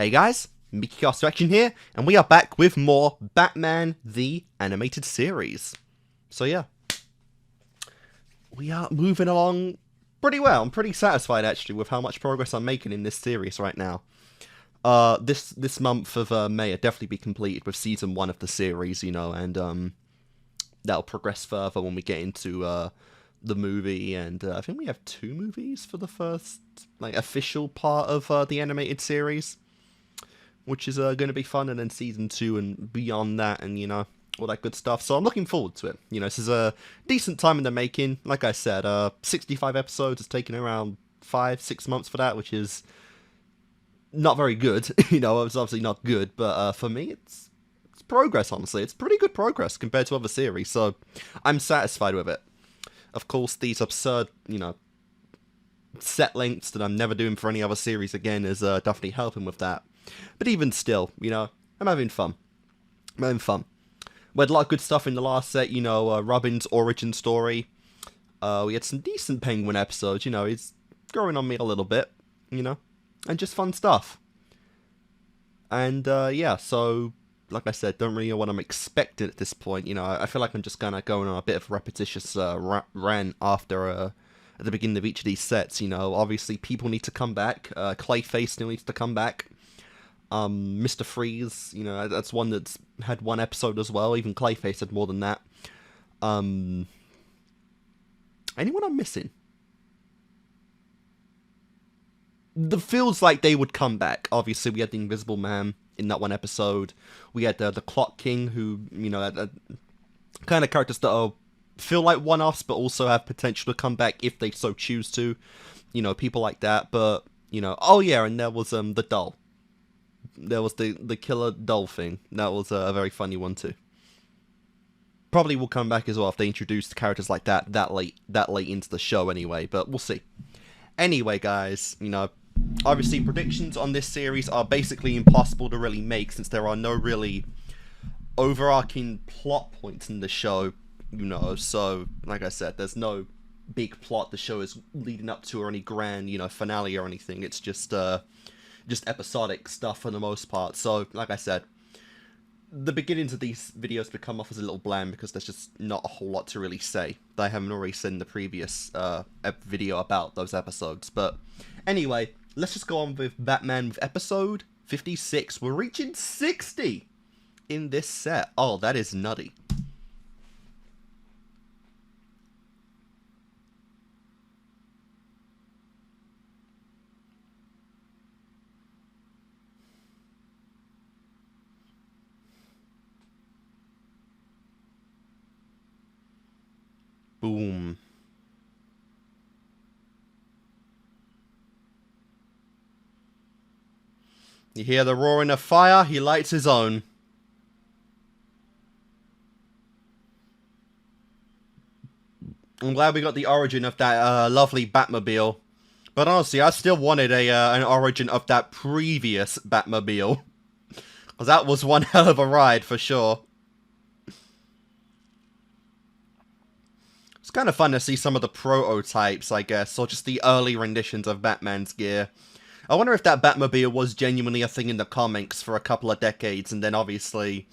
Hey guys, Kickassreaction here, and we are back with more Batman the Animated Series. So yeah, we are moving along pretty well. I'm pretty satisfied actually with how much progress I'm making in this series right now. This month of May will definitely be completed with season 1 of the series, you know, and that'll progress further when we get into the movie, and I think we have 2 movies for the first like official part of the animated series, which is going to be fun, and then season 2 and beyond that, and you know, all that good stuff. So I'm looking forward to it. You know, this is a decent time in the making. Like I said, 65 episodes. It's taken around 5-6 months for that, which is not very good. You know, it's obviously not good, but for me, it's progress. Honestly, it's pretty good progress compared to other series. So I'm satisfied with it. Of course, these absurd, you know, set lengths that I'm never doing for any other series again is definitely helping with that. But even still, you know, I'm having fun. I'm having fun. We had a lot of good stuff in the last set, you know, Robin's origin story. We had some decent Penguin episodes, you know, he's growing on me a little bit, you know, and just fun stuff. And, yeah, so, like I said, don't really know what I'm expecting at this point, you know, I feel like I'm just kind of going on a bit of a repetitious rant after, at the beginning of each of these sets, you know. Obviously, people need to come back, Clayface still needs to come back. Mr. Freeze, you know, that's one that's had 1 episode as well. Even Clayface had more than that. Anyone I'm missing? It feels like they would come back. Obviously, we had the Invisible Man in that 1 episode. We had the Clock King, who, you know, kind of characters that feel like one-offs, but also have potential to come back if they so choose to. You know, people like that. But, you know, oh yeah, and there was the doll. There was the killer doll thing. That was a very funny one too. Probably will come back as well if they introduce characters like that late into the show anyway, but we'll see. Anyway, guys, you know, obviously predictions on this series are basically impossible to really make since there are no really overarching plot points in the show, you know, so like I said, there's no big plot the show is leading up to or any grand, you know, finale or anything. It's just episodic stuff for the most part. So, like I said, the beginnings of these videos become off as a little bland because there's just not a whole lot to really say that I haven't already said in the previous video about those episodes. But anyway, let's just go on with Batman with episode 56. We're reaching 60 in this set. Oh, that is nutty. Boom. You hear the roaring of fire, he lights his own. I'm glad we got the origin of that lovely Batmobile. But honestly, I still wanted an origin of that previous Batmobile. Because that was one hell of a ride for sure. It's kind of fun to see some of the prototypes, I guess, or just the early renditions of Batman's gear. I wonder if that Batmobile was genuinely a thing in the comics for a couple of decades, and then obviously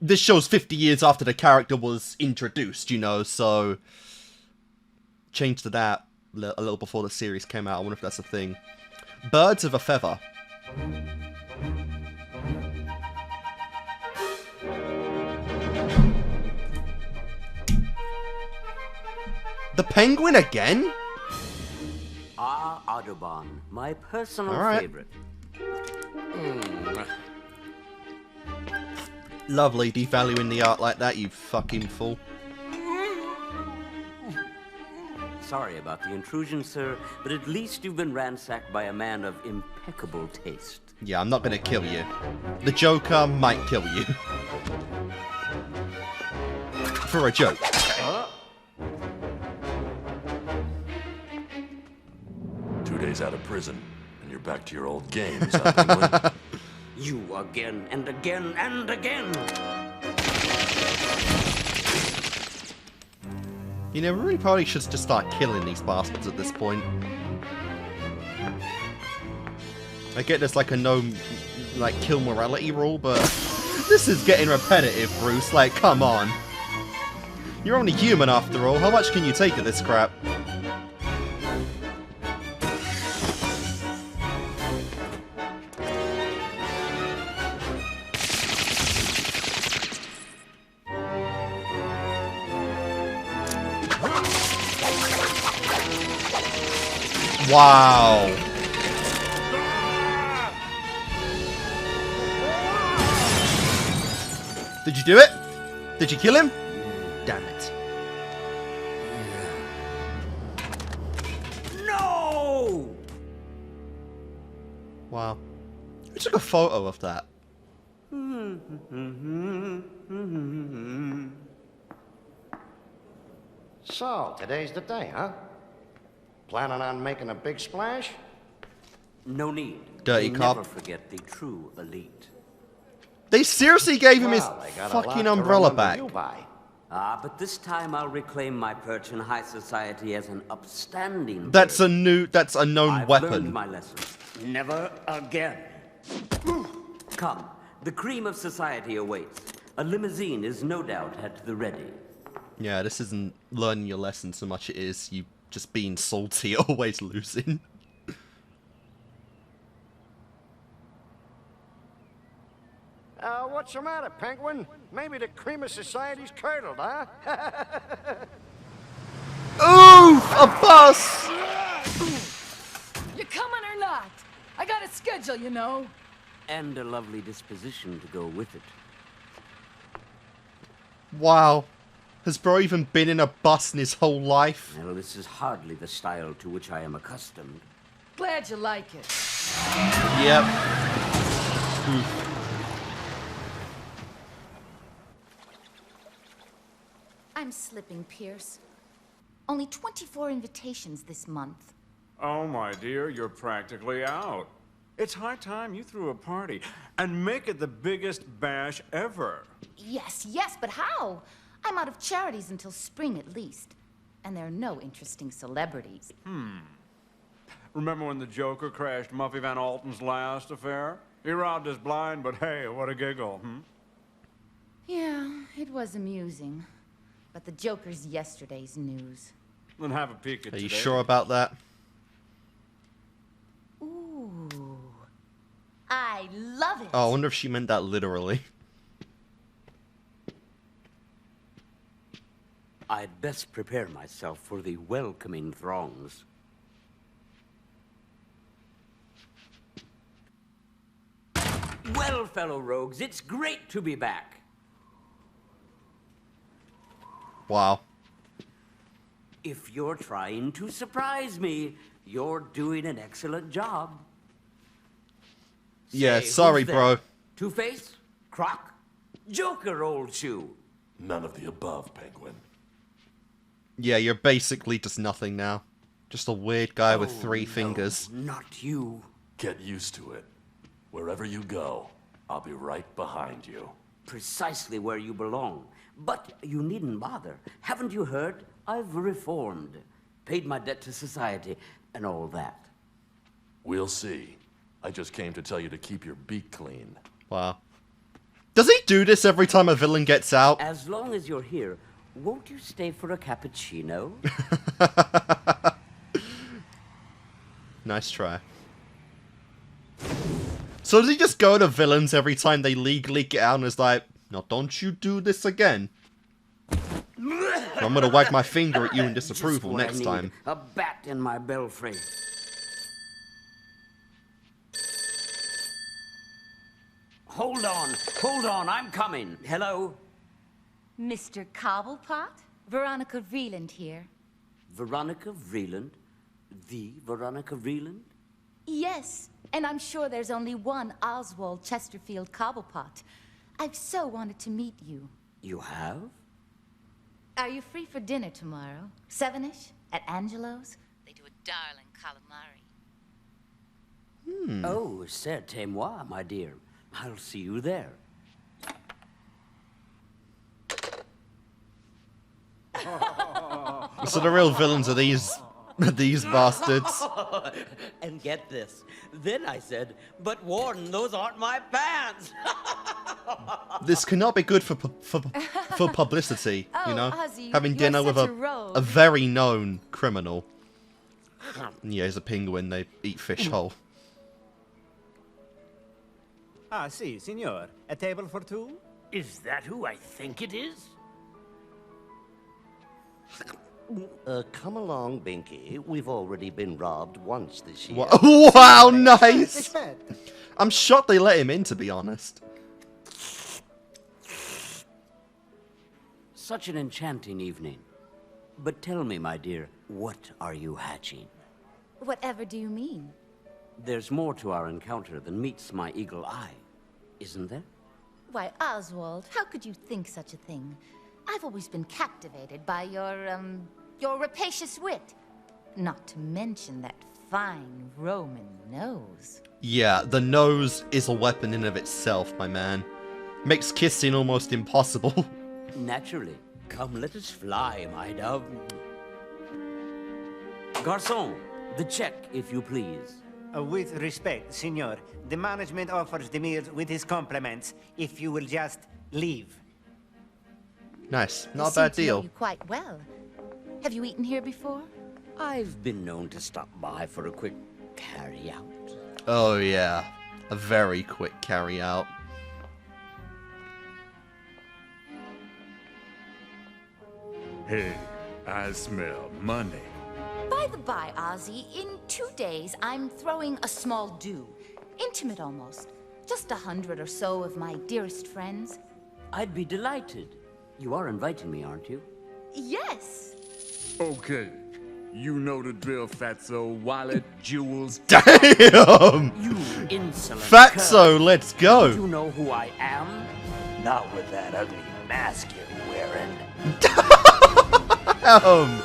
this show's 50 years after the character was introduced, you know, so changed to that a little before the series came out. I wonder if that's a thing. Birds of a Feather. The Penguin again? Ah, Audubon, my personal favorite. Lovely, devaluing the art like that, you fucking fool. Sorry about the intrusion, sir, but at least you've been ransacked by a man of impeccable taste. Yeah, I'm not gonna kill you. The Joker might kill you. For a joke. 2 days out of prison, and you're back to your old games, huh, Penguin? You again and again and again! You know, we really probably should just start killing these bastards at this point. I get there's like a no like, kill morality rule, but this is getting repetitive, Bruce. Like, come on. You're only human after all. How much can you take of this crap? Wow. Did you do it? Did you kill him? Damn it. No! Wow. Who took a photo of that? So, today's the day, huh? Planning on making a big splash? No need. Dirty We cop. never forget the true elite. They seriously gave him his Well, they got a lot fucking to umbrella remember back. you by. But this time I'll reclaim my perch in high society as an upstanding That's bird. that's a known I've weapon. learned my lesson. Never again. Come, the cream of society awaits. A limousine is no doubt at the ready. Yeah, this isn't learning your lesson so much it is you just being salty, always losing. What's the matter, Penguin? Maybe the cream of society's curdled, huh? Oof! A bus! You coming or not? I got a schedule, you know. And a lovely disposition to go with it. Wow. Has bro even been in a bus in his whole life? Well, this is hardly the style to which I am accustomed. Glad you like it. Yep. Oof. I'm slipping, Pierce. Only 24 invitations this month. Oh, my dear, you're practically out. It's high time you threw a party and make it the biggest bash ever. Yes, but how? I'm out of charities until spring at least. And there are no interesting celebrities. Remember when the Joker crashed Muffy Van Alten's last affair? He robbed us blind, but hey, what a giggle, Yeah, it was amusing. But the Joker's yesterday's news. Then have a peek at Are you today. sure about that? Ooh. I love it. Oh, I wonder if she meant that literally. I'd best prepare myself for the welcoming throngs. Well, fellow rogues, it's great to be back. Wow. If you're trying to surprise me, you're doing an excellent job. Yeah, Say, sorry, who's there? bro. Two-Face? Croc? Joker, old shoe. None of the above, Penguin. Yeah, you're basically just nothing now. Just a weird guy with Oh, 3 no, fingers. Not you. Get used to it. Wherever you go, I'll be right behind you. Precisely where you belong. But you needn't bother. Haven't you heard? I've reformed. Paid my debt to society and all that. We'll see. I just came to tell you to keep your beak clean. Wow. Does he do this every time a villain gets out? As long as you're here, won't you stay for a cappuccino? Nice try. So does he just go to villains every time they legally get out and is like, now don't you do this again? I'm gonna wag my finger at you in disapproval Just what I next need. time. A bat in my belfry. Hold on, I'm coming. Hello? Mr. Cobblepot? Veronica Vreeland here. Veronica Vreeland? The Veronica Vreeland? Yes, and I'm sure there's only one Oswald Chesterfield Cobblepot. I've so wanted to meet you. You have? Are you free for dinner tomorrow? 7-ish? At Angelo's? They do a darling calamari. Oh, certainement, my dear. I'll see you there. So the real villains are these These bastards. And get this. Then I said, but Warden, those aren't my pants. This cannot be good for publicity, you know? Ozzy, Having you are dinner with such a rogue. a very known criminal. Yeah, he's a penguin, they eat fish whole. Ah, si, signor. A table for two? Is that who I think it is? Come along, Binky. We've already been robbed once this year. Wow, nice! Respect. I'm shocked they let him in, to be honest. Such an enchanting evening. But tell me, my dear, what are you hatching? Whatever do you mean? There's more to our encounter than meets my eagle eye, isn't there? Why, Oswald, how could you think such a thing? I've always been captivated by your rapacious wit. Not to mention that fine Roman nose. Yeah, the nose is a weapon in of itself, my man. Makes kissing almost impossible. Naturally. Come, let us fly, my dove. Garçon, the check, if you please. With respect, signor, the management offers the meals with his compliments if you will just leave. Nice, I not a seem bad to know deal. you quite well. Have you eaten here before? I've been known to stop by for a quick carry-out. Oh yeah, a very quick carry out. Hey, I smell money. By the by, Ozzy, in 2 days I'm throwing a small do. Intimate almost. Just 100 or so of my dearest friends. I'd be delighted. You are inviting me, aren't you? Yes! Okay. You know the drill, Fatso. Wallet, jewels. Damn! You insolent Fatso, cur. let's Do go! you know who I am? Not with that ugly mask you're wearing.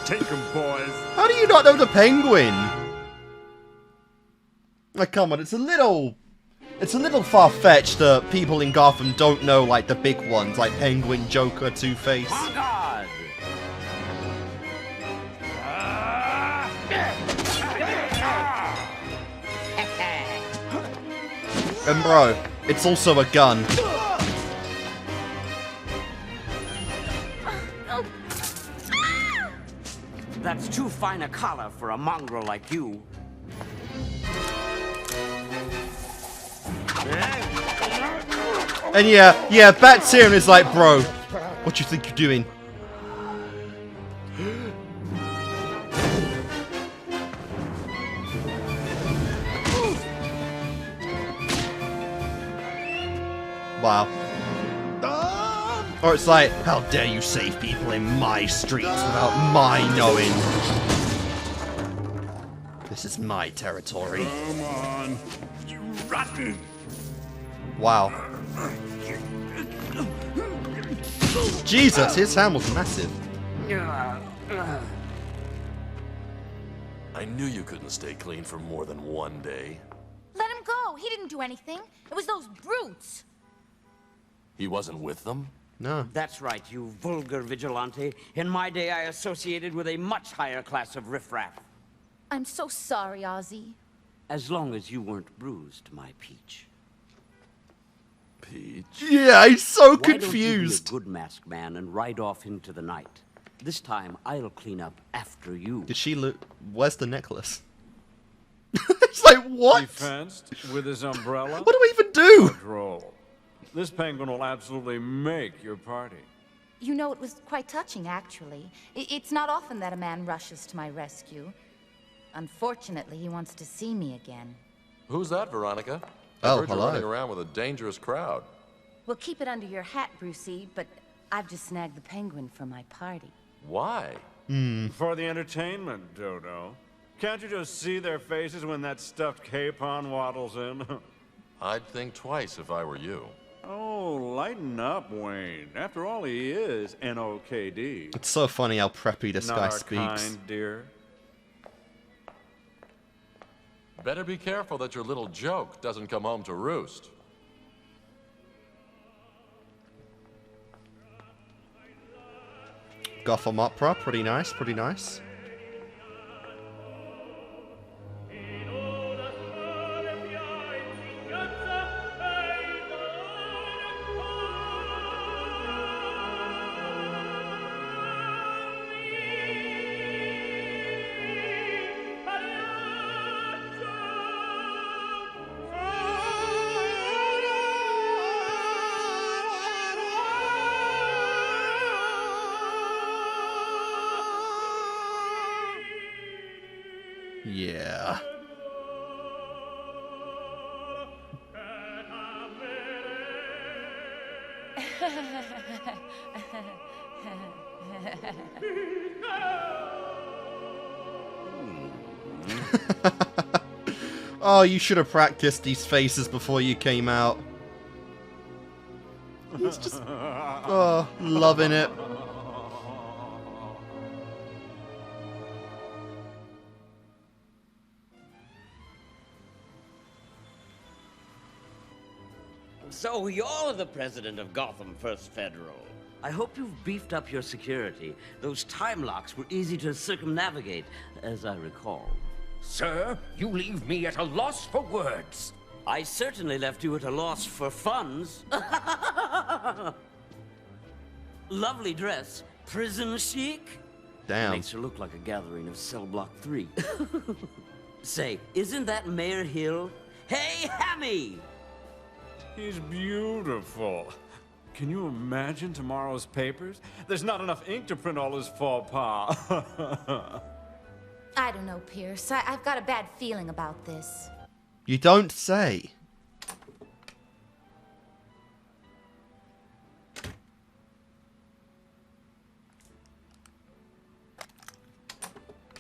Take 'em, boys. How do you not know the penguin? Like, come on, it's a little far-fetched that people in Gotham don't know, like, the big ones, like Penguin, Joker, Two-Face. On guard! And bro, it's also a gun. That's too fine a collar for a mongrel like you. And yeah, Bat's here and is like, bro, what you think you're doing? Wow. Or it's like, how dare you save people in my streets without my knowing? This is my territory. Come on. You rotten. Wow. Jesus, his hand was massive. I knew you couldn't stay clean for more than one day. Let him go. He didn't do anything. It was those brutes. He wasn't with them? No. That's right, you vulgar vigilante. In my day, I associated with a much higher class of riffraff. I'm so sorry, Ozzy. As long as you weren't bruised, my peach. Peach? Yeah, he's so Why don't you confused. be a good masked man and ride off into the night? This time, I'll clean up after you. Did she look? Where's the necklace? It's like, what? He fenced with his umbrella. What do we even do? Droll. This penguin will absolutely make your party. You know, it was quite touching, actually. It's not often that a man rushes to my rescue. Unfortunately, he wants to see me again. Who's that, Veronica? Oh, I heard hello. you're running around with a dangerous crowd. Well, keep it under your hat, Brucey, but I've just snagged the penguin for my party. Why? For the entertainment, Dodo. Can't you just see their faces when that stuffed capon waddles in? I'd think twice if I were you. Oh, lighten up, Wayne. After all, he is an OKD. It's so funny how preppy this Not guy our speaks. kind, dear. Better be careful that your little joke doesn't come home to roost. Gotham Opera, pretty nice, pretty nice. Yeah. Oh, you should have practiced these faces before you came out. He's just... oh, loving it. So you're the president of Gotham First Federal. I hope you've beefed up your security. Those time locks were easy to circumnavigate, as I recall. Sir, you leave me at a loss for words. I certainly left you at a loss for funds. Lovely dress. Prison chic. Damn. Makes her look like a gathering of Cell Block 3. Say, isn't that Mayor Hill? Hey, Hammy! He's beautiful. Can you imagine tomorrow's papers? There's not enough ink to print all his faux pas. I don't know, Pierce. I've got a bad feeling about this. You don't say.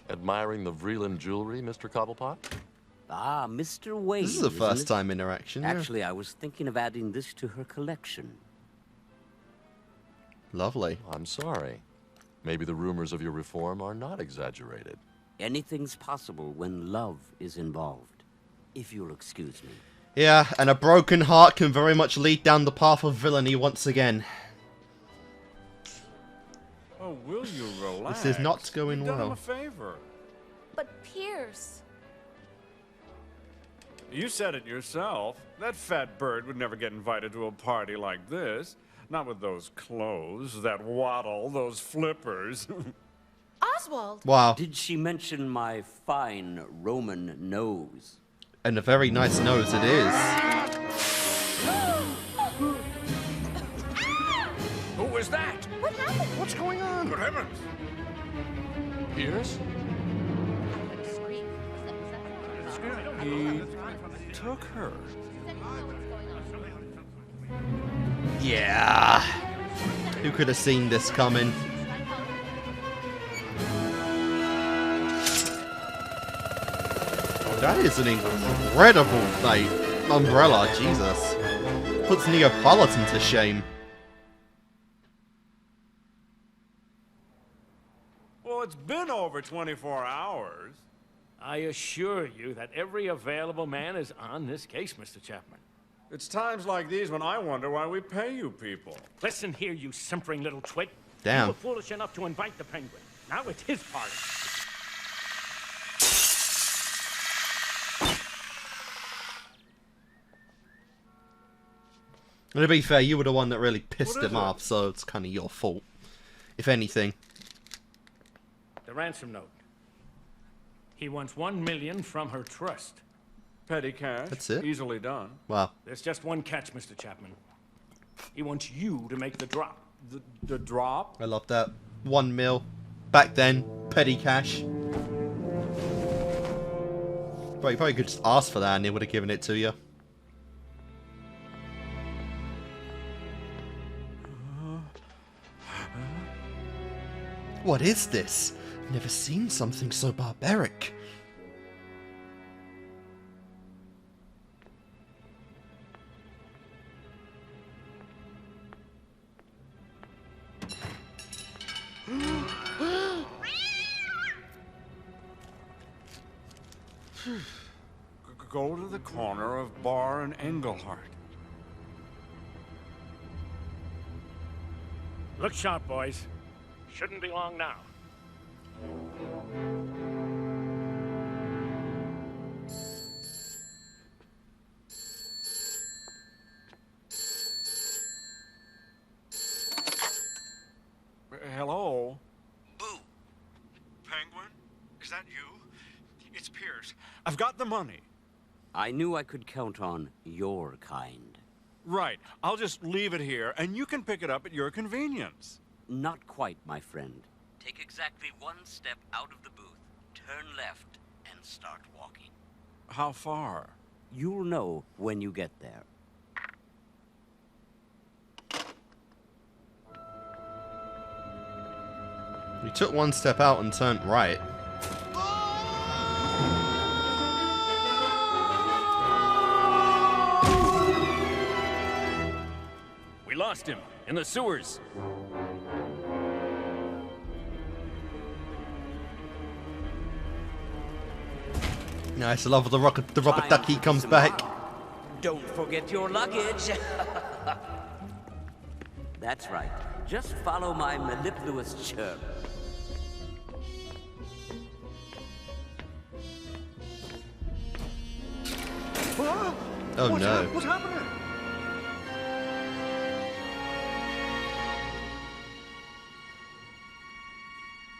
Admiring the Vreeland jewelry, Mr. Cobblepot? Ah, Mr. Wayne. This is the isn't first it? time interaction. Yeah. Actually, I was thinking of adding this to her collection. Lovely. I'm sorry. Maybe the rumors of your reform are not exaggerated. Anything's possible when love is involved. If you'll excuse me. Yeah, and a broken heart can very much lead down the path of villainy once again. Oh, will you relax? This is not going You've done him well. a favor. But Pierce... You said it yourself. That fat bird would never get invited to a party like this. Not with those clothes, that waddle, those flippers. Oswald! Wow. Did she mention my fine Roman nose? And a very nice nose it is. Who was that? What happened? What's going on? Good heavens! Pierce? He took her. Yeah. Who could have seen this coming? That is an incredible, like, umbrella, Jesus. Puts Neapolitan to shame. Well, it's been over 24 hours. I assure you that every available man is on this case, Mr. Chapman. It's times like these when I wonder why we pay you people. Listen here, you simpering little twit. Damn. You were foolish enough to invite the Penguin. Now it's his party. And to be fair, you were the one that really pissed What is him it? off, so it's kind of your fault. If anything. The ransom note. He wants $1 million from her trust. Petty cash. That's it? Easily done. Wow. There's just one catch, Mr. Chapman. He wants you to make the drop. The drop? I love that. 1 mil. Back then, petty cash. Right, you probably could just ask for that and they would have given it to you. What is this? Never seen something so barbaric. Go to the corner of Bar and Englehart. Look sharp, boys. Shouldn't be long now. Hello? Boo! Penguin? Is that you? It's Pierce. I've got the money. I knew I could count on your kind. Right. I'll just leave it here, and you can pick it up at your convenience. Not quite, my friend. Take exactly one step out of the booth, turn left, and start walking. How far? You'll know when you get there. He took one step out and turned right. We lost him in the sewers. Nice, I love the rubber ducky comes back. Don't forget your luggage. That's right. Just follow my mellifluous chirp. Oh no. What's happening?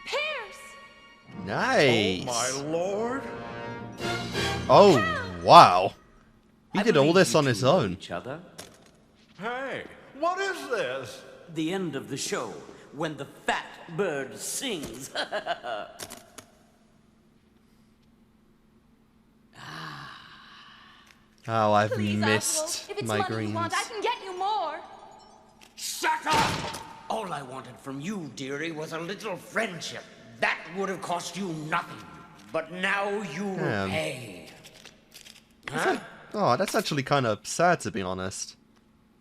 Pierce! Nice. Oh my lord. Oh, wow. He I did all believe this you on his two know own. Each other. Hey, what is this? The end of the show, when the fat bird sings. Oh, I've Please, missed Oswald, if it's my money greens. you want, I can get you more. Shut up! All I wanted from you, dearie, was a little friendship. That would have cost you nothing. But now you will Damn. pay. Oh, that's actually kind of sad, to be honest.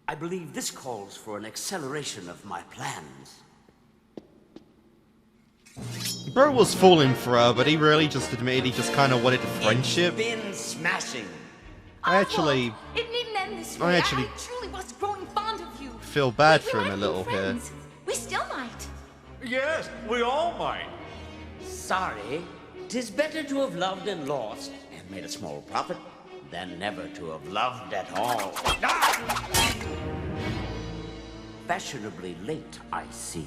I believe this calls for an acceleration of my plans. Bro was falling for her, but he really just admitted he just kind of wanted a friendship. It's been smashing. I actually It needn't end this way. I actually- I truly was growing fond of you. feel bad We for him might a be little here. friends. We still might. Yes, we all might. Sorry. 'Tis better to have loved and lost and made a small profit than never to have loved at all. Ah! Fashionably late, I see.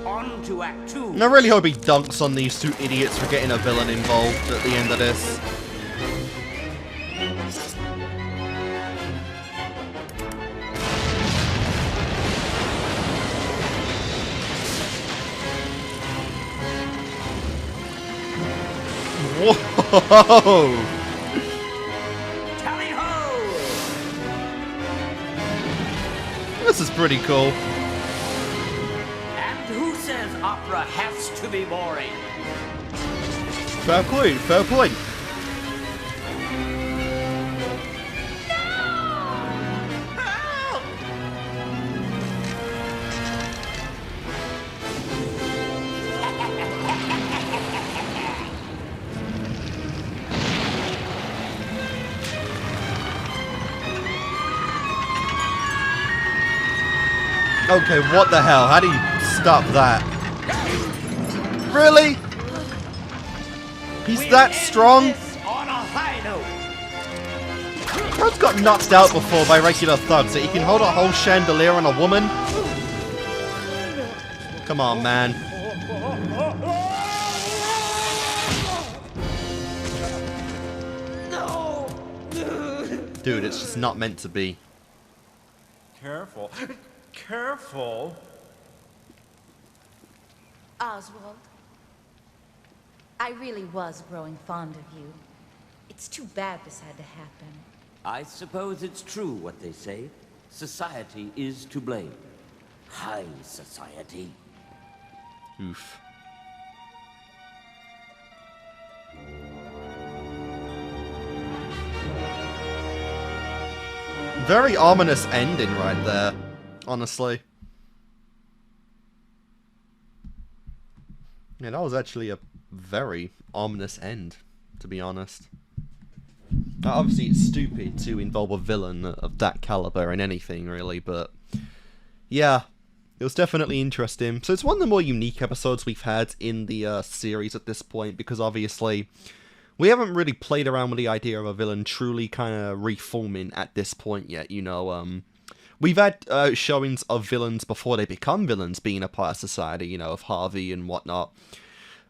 On to Act 2. And I really hope he dunks on these two idiots for getting a villain involved at the end of this. Whoa! Tally ho! This is pretty cool. And who says opera has to be boring? Fair point, fair point. Okay, what the hell? How do you stop that? Really? He's that strong? On a high note. Bro's got knocked out before by regular thugs, that he can hold a whole chandelier on a woman? Come on, man. Dude, it's just not meant to be. Careful. Careful. Oswald, I really was growing fond of you. It's too bad this had to happen. I suppose it's true what they say. Society is to blame. High society. Oof. Very ominous ending right there, honestly. Yeah, that was actually a very ominous end, to be honest. Obviously, it's stupid to involve a villain of that caliber in anything, really, but yeah, it was definitely interesting. So it's one of the more unique episodes we've had in the series at this point, because obviously we haven't really played around with the idea of a villain truly kind of reforming at this point yet, you know. We've had showings of villains before they become villains being a part of society, you know, of Harvey and whatnot.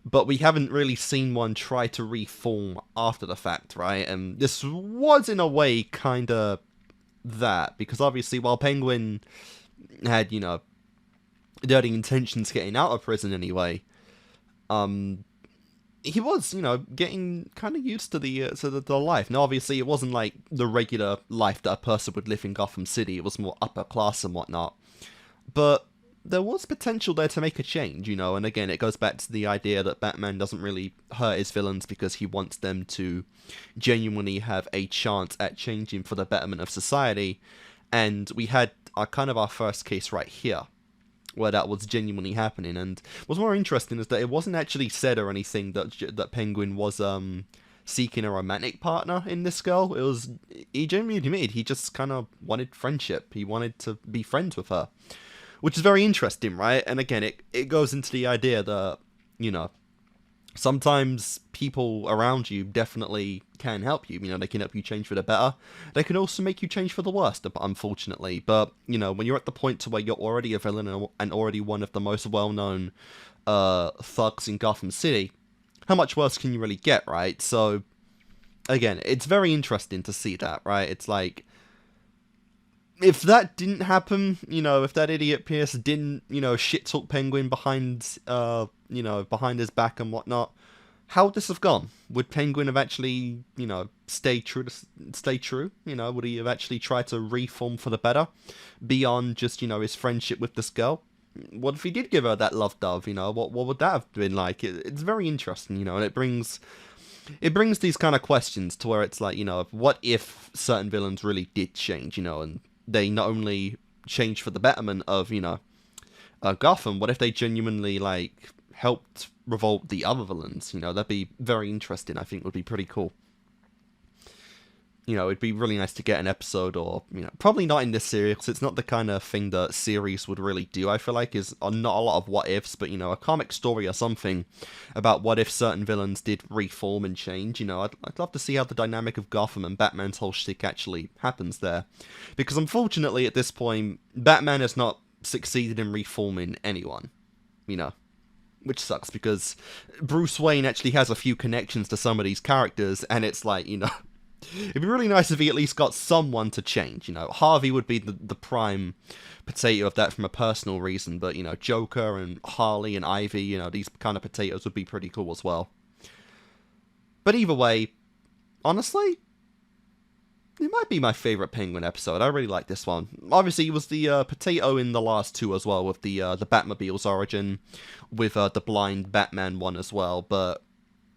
But we haven't really seen one try to reform after the fact, right? And this was, in a way, kind of that, because obviously while Penguin had, you know, dirty intentions getting out of prison anyway, he was, you know, getting kind of used to the life. Now, obviously, it wasn't like the regular life that a person would live in Gotham City. It was more upper class and whatnot. But there was potential there to make a change, you know, and again, it goes back to the idea that Batman doesn't really hurt his villains because he wants them to genuinely have a chance at changing for the betterment of society. And we had our first case right here, where that was genuinely happening. And what's more interesting is that it wasn't actually said or anything that Penguin was seeking a romantic partner in this girl. It was, he genuinely admitted he just kind of wanted friendship. He wanted to be friends with her, which is very interesting, right? And again, it goes into the idea that, you know, sometimes people around you definitely can help you. You know, they can help you change for the better. They can also make you change for the worst, unfortunately. But, you know, when you're at the point to where you're already a villain and already one of the most well-known thugs in Gotham City, how much worse can you really get, right? So, again, it's very interesting to see that, right? It's like, if that didn't happen, you know, if that idiot Pierce didn't, you know, shit-talk Penguin behind, you know, behind his back and whatnot, how would this have gone? Would Penguin have actually, you know, stay true? You know, would he have actually tried to reform for the better beyond just, you know, his friendship with this girl? What if he did give her that love dove? You know, what would that have been like? It's very interesting, you know, and it brings these kind of questions to where it's like, you know, what if certain villains really did change, you know, and they not only changed for the betterment of, you know, Gotham, what if they genuinely, like, helped revolt the other villains? You know, that'd be very interesting. I think would be pretty cool. You know, it'd be really nice to get an episode, or, you know, probably not in this series, because it's not the kind of thing that series would really do, I feel like, is not a lot of what ifs, but, you know, a comic story or something about what if certain villains did reform and change. You know, I'd love to see how the dynamic of Gotham and Batman's whole shtick actually happens there. Because unfortunately, at this point, Batman has not succeeded in reforming anyone, you know. Which sucks, because Bruce Wayne actually has a few connections to some of these characters, and it's like, you know, it'd be really nice if he at least got someone to change, you know. Harvey would be the prime potato of that from a personal reason, but, you know, Joker and Harley and Ivy, you know, these kind of potatoes would be pretty cool as well. But either way, honestly, it might be my favourite Penguin episode. I really like this one. Obviously, it was the potato in the last two as well, with the Batmobile's origin, with the blind Batman one as well, but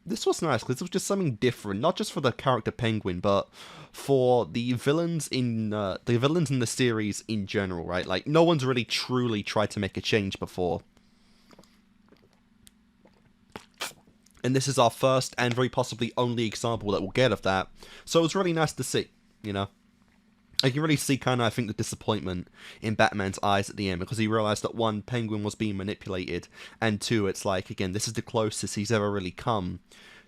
this was nice, because it was just something different, not just for the character Penguin, but for the villains in the series in general, right? Like, no one's really truly tried to make a change before. And this is our first and very possibly only example that we'll get of that. So it was really nice to see, you know? I can really see kind of, I think, the disappointment in Batman's eyes at the end, because he realized that, one, Penguin was being manipulated, and two, it's like, again, this is the closest he's ever really come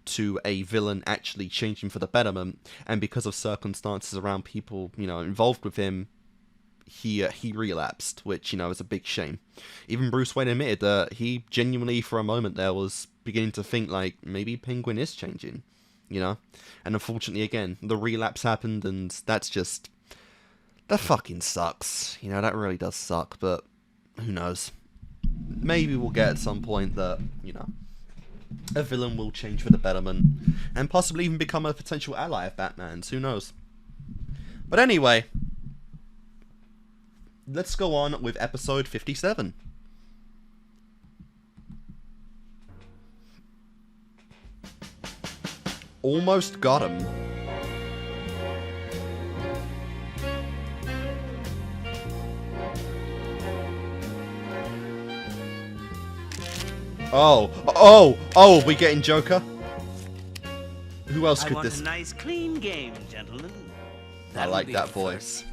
to a villain actually changing for the betterment, and because of circumstances around people, you know, involved with him, he relapsed, which, you know, is a big shame. Even Bruce Wayne admitted that he genuinely, for a moment there, was beginning to think, like, maybe Penguin is changing, you know? And unfortunately, again, the relapse happened, and that's just... that fucking sucks. You know, that really does suck, but who knows? Maybe we'll get at some point that, you know, a villain will change for the betterment, and possibly even become a potential ally of Batman's. Who knows? But anyway, let's go on with episode 57. Almost got him. Oh, we getting Joker? Who else could this... I want a nice, clean game, gentlemen. I like that voice.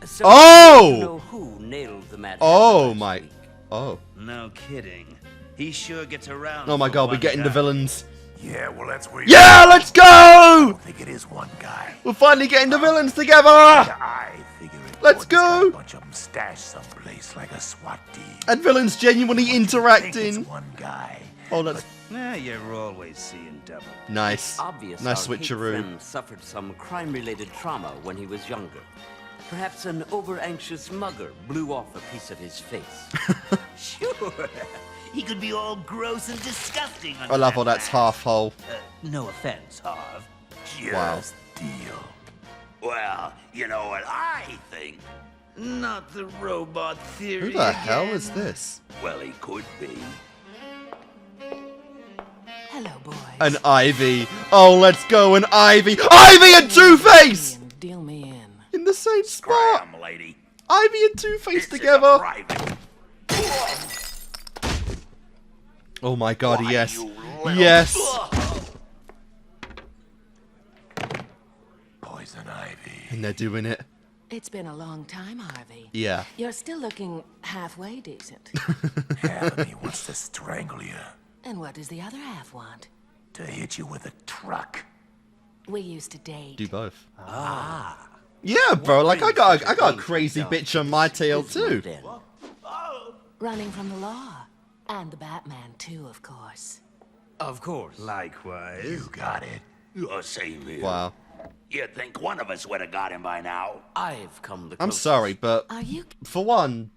So Oh! you know who nailed the Mad Oh, Hatter my... last week? Oh. No kidding. He sure gets around. Oh my for god, we're one getting the guy. villains. Yeah, well, that's where. Yeah, let's go! I don't think it is one guy. We're finally getting the villains together! I figure it. Let's go! A bunch of them stashed someplace like a SWAT team. And villains genuinely interacting. It's one guy. Oh, that's... Nah, you're always seeing double. Nice. It's obvious Nice our hate switcheroo. friend suffered some crime-related trauma when he was younger. Perhaps an over-anxious mugger blew off a piece of his face. Sure. He could be all gross and disgusting. I love how that's half whole. No offense, Harv. Wow. Just deal. Well, you know what I think? Not the robot theory. Who the hell again. is this? Well, he could be. Hello, boys. An Ivy. Oh, let's go, an Ivy. Ivy and Two-Face! Deal me in. In the same spot. Scram, lady. Ivy and Two-Face This is together. a private. Oh my god, Why, yes. you little- Yes. Poison Ivy. And they're doing it. It's been a long time, Harvey. Yeah. You're still looking halfway decent. Half of me wants to strangle you. And what does the other half want? To hit you with a truck. We used to date. Do both. Yeah, bro. Like I got a crazy bitch on my tail too. Running from the law. And the Batman, too, of course. Of course. Likewise. You got it. You're same here. Wow. You'd think one of us would have got him by now. I've come the I'm closest. sorry, but Are you... for one,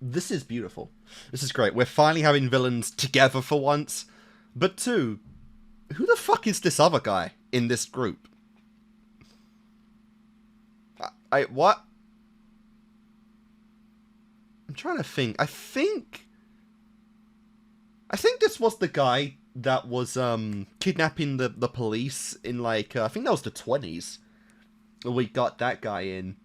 this is beautiful. This is great. We're finally having villains together for once. But two, who the fuck is this other guy in this group? What? I'm trying to think. I think this was the guy that was kidnapping the police in like I think that was the 20s. We got that guy in.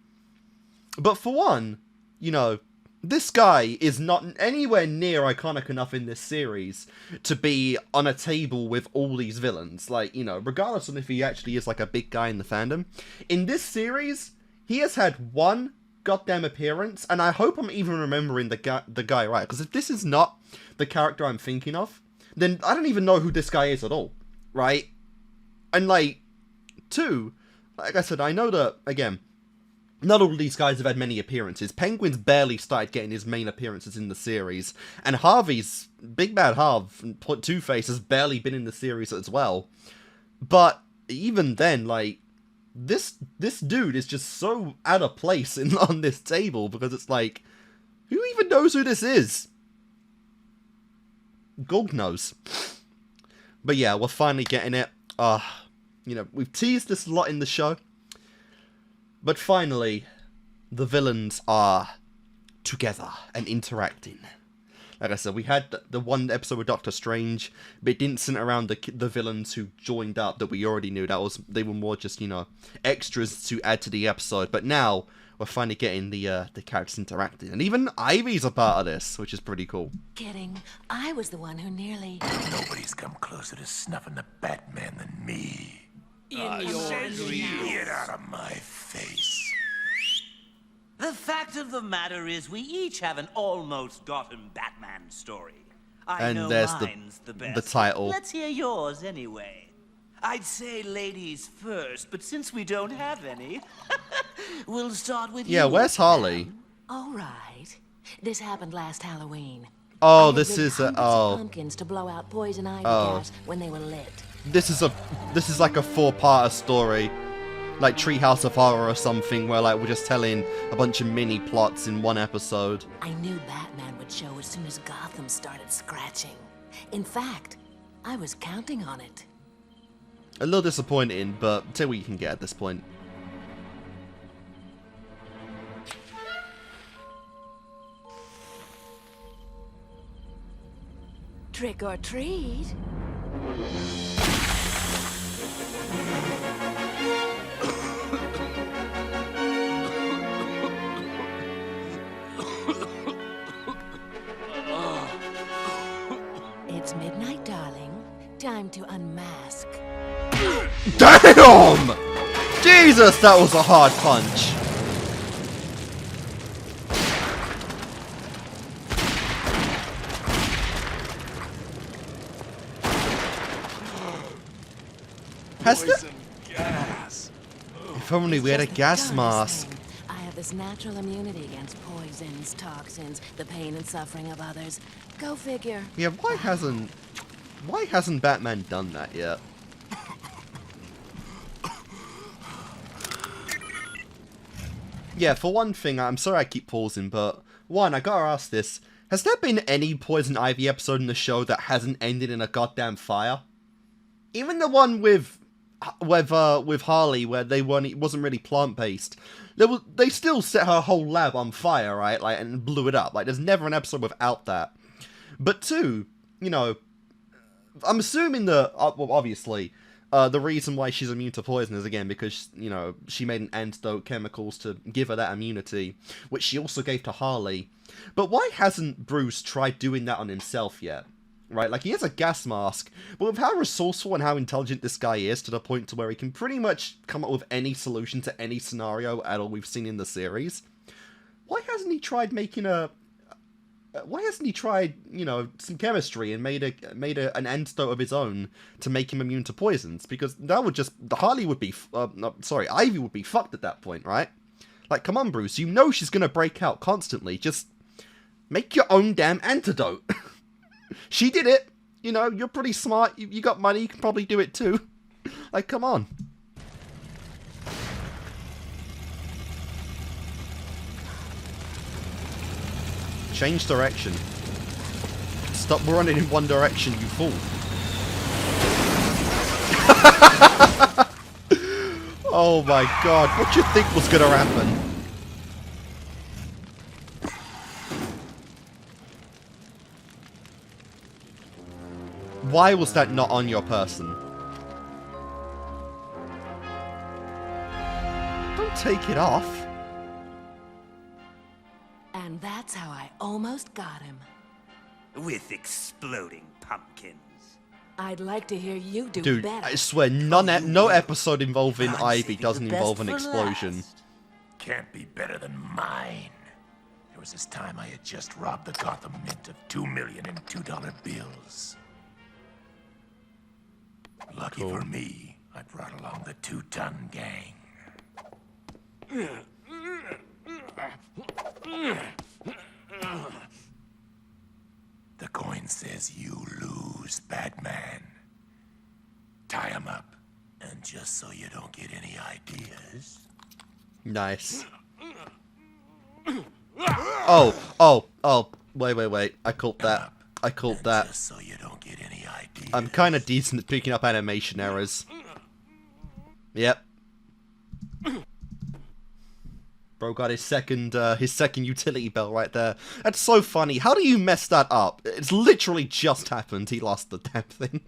But for one, you know, this guy is not anywhere near iconic enough in this series to be on a table with all these villains. Like, you know, regardless of if he actually is like a big guy in the fandom. In this series, he has had one goddamn appearance, and I hope I'm even remembering the guy right, because if this is not the character I'm thinking of, then I don't even know who this guy is at all, right? And like, two, like I said, I know that, again, not all of these guys have had many appearances. Penguin's barely started getting his main appearances in the series, and Harvey's, Big Bad Harv, Two-Face, has barely been in the series as well. But even then, like, this dude is just so out of place on this table, because it's like, who even knows who this is? God knows. But yeah, we're finally getting it. You know, we've teased this a lot in the show. But finally, the villains are together and interacting. Like I said, we had the one episode with Doctor Strange, but it didn't center around the villains who joined up that we already knew. They were more just, you know, extras to add to the episode. But now we're finally getting the characters interacting, and even Ivy's a part of this, which is pretty cool. Kidding. I was the one who nearly... Nobody's come closer to snuffing the Batman than me. In your dreams. Get out of my face. The fact of the matter is, we each have an almost Gotham Batman story. I And know there's mine's the best. the title. Let's hear yours anyway. I'd say ladies first, but since we don't have any, we'll start with you. Yeah, where's Harley? All right. This happened last Halloween. Oh, I this had is lit a hundreds of oh. pumpkins to blow out poison ivy Oh. gas when they were lit. This is like a 4-parter story, like Treehouse of Horror or something, where like we're just telling a bunch of mini plots in one episode. I knew Batman would show as soon as Gotham started scratching. In fact, I was counting on it. A little disappointing, but tell what you can get at this point. Trick or treat. It's midnight, darling. Time to unmask. Damn! Jesus, that was a hard punch. Poison gas. If only we had a gas mask. I have this natural immunity against poisons, toxins, the pain and suffering of others. Go figure. Yeah, why hasn't Batman done that yet? Yeah, for one thing, I'm sorry I keep pausing, but one, I gotta ask this. Has there been any Poison Ivy episode in the show that hasn't ended in a goddamn fire? Even the one with Harley, where it wasn't really plant-based. They still set her whole lab on fire, right? Like, and blew it up. Like, there's never an episode without that. But two, you know, I'm assuming that, well, obviously, the reason why she's immune to poison is, again, because, you know, she made an antidote chemicals to give her that immunity, which she also gave to Harley. But why hasn't Bruce tried doing that on himself yet? Right, like, he has a gas mask, but with how resourceful and how intelligent this guy is, to the point to where he can pretty much come up with any solution to any scenario at all we've seen in the series, why hasn't he tried making you know, some chemistry and made an antidote of his own to make him immune to poisons? Because that would just, Ivy would be fucked at that point, right? Like, come on, Bruce, you know she's gonna break out constantly, just make your own damn antidote. She did it, you know, you're pretty smart, you got money, you can probably do it too. Like, come on. Change direction. Stop running in one direction, you fool. Oh my god, what do you think was gonna happen? Why was that not on your person? Don't take it off. And that's how I almost got him. With exploding pumpkins. I'd like to hear you do Dude, better. I swear, no episode involving Ivy doesn't involve an explosion. Can't be better than mine. There was this time I had just robbed the Gotham Mint of $2 million in $2 bills. Lucky for me, I brought along the 2-ton gang. The coin says you lose, Batman. Tie him up. And just so you don't get any ideas... Nice. Wait. I called that. Just so you don't get any ideas. I'm kind of decent at picking up animation errors. Yep. Bro got his second utility belt right there. That's so funny. How do you mess that up? It's literally just happened. He lost the damn thing.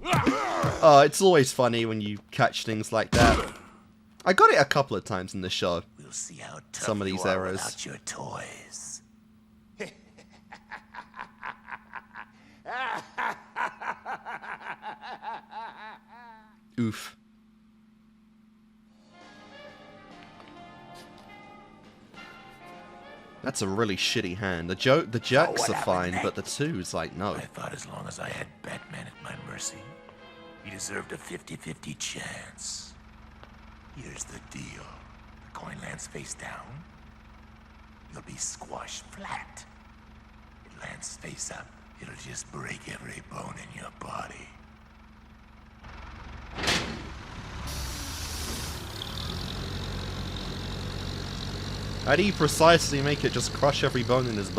It's always funny when you catch things like that. I got it a couple of times in the show. We'll see how tough Some of these you are errors. without your toys. Oof. That's a really shitty hand. The jacks are fine, but the twos, like, no. I thought as long as I had Batman at my mercy, he deserved a 50-50 chance. Here's the deal. The coin lands face down. You'll be squashed flat. It lands face up. It'll just break every bone in your body. How do you precisely make it just crush every bone in his body?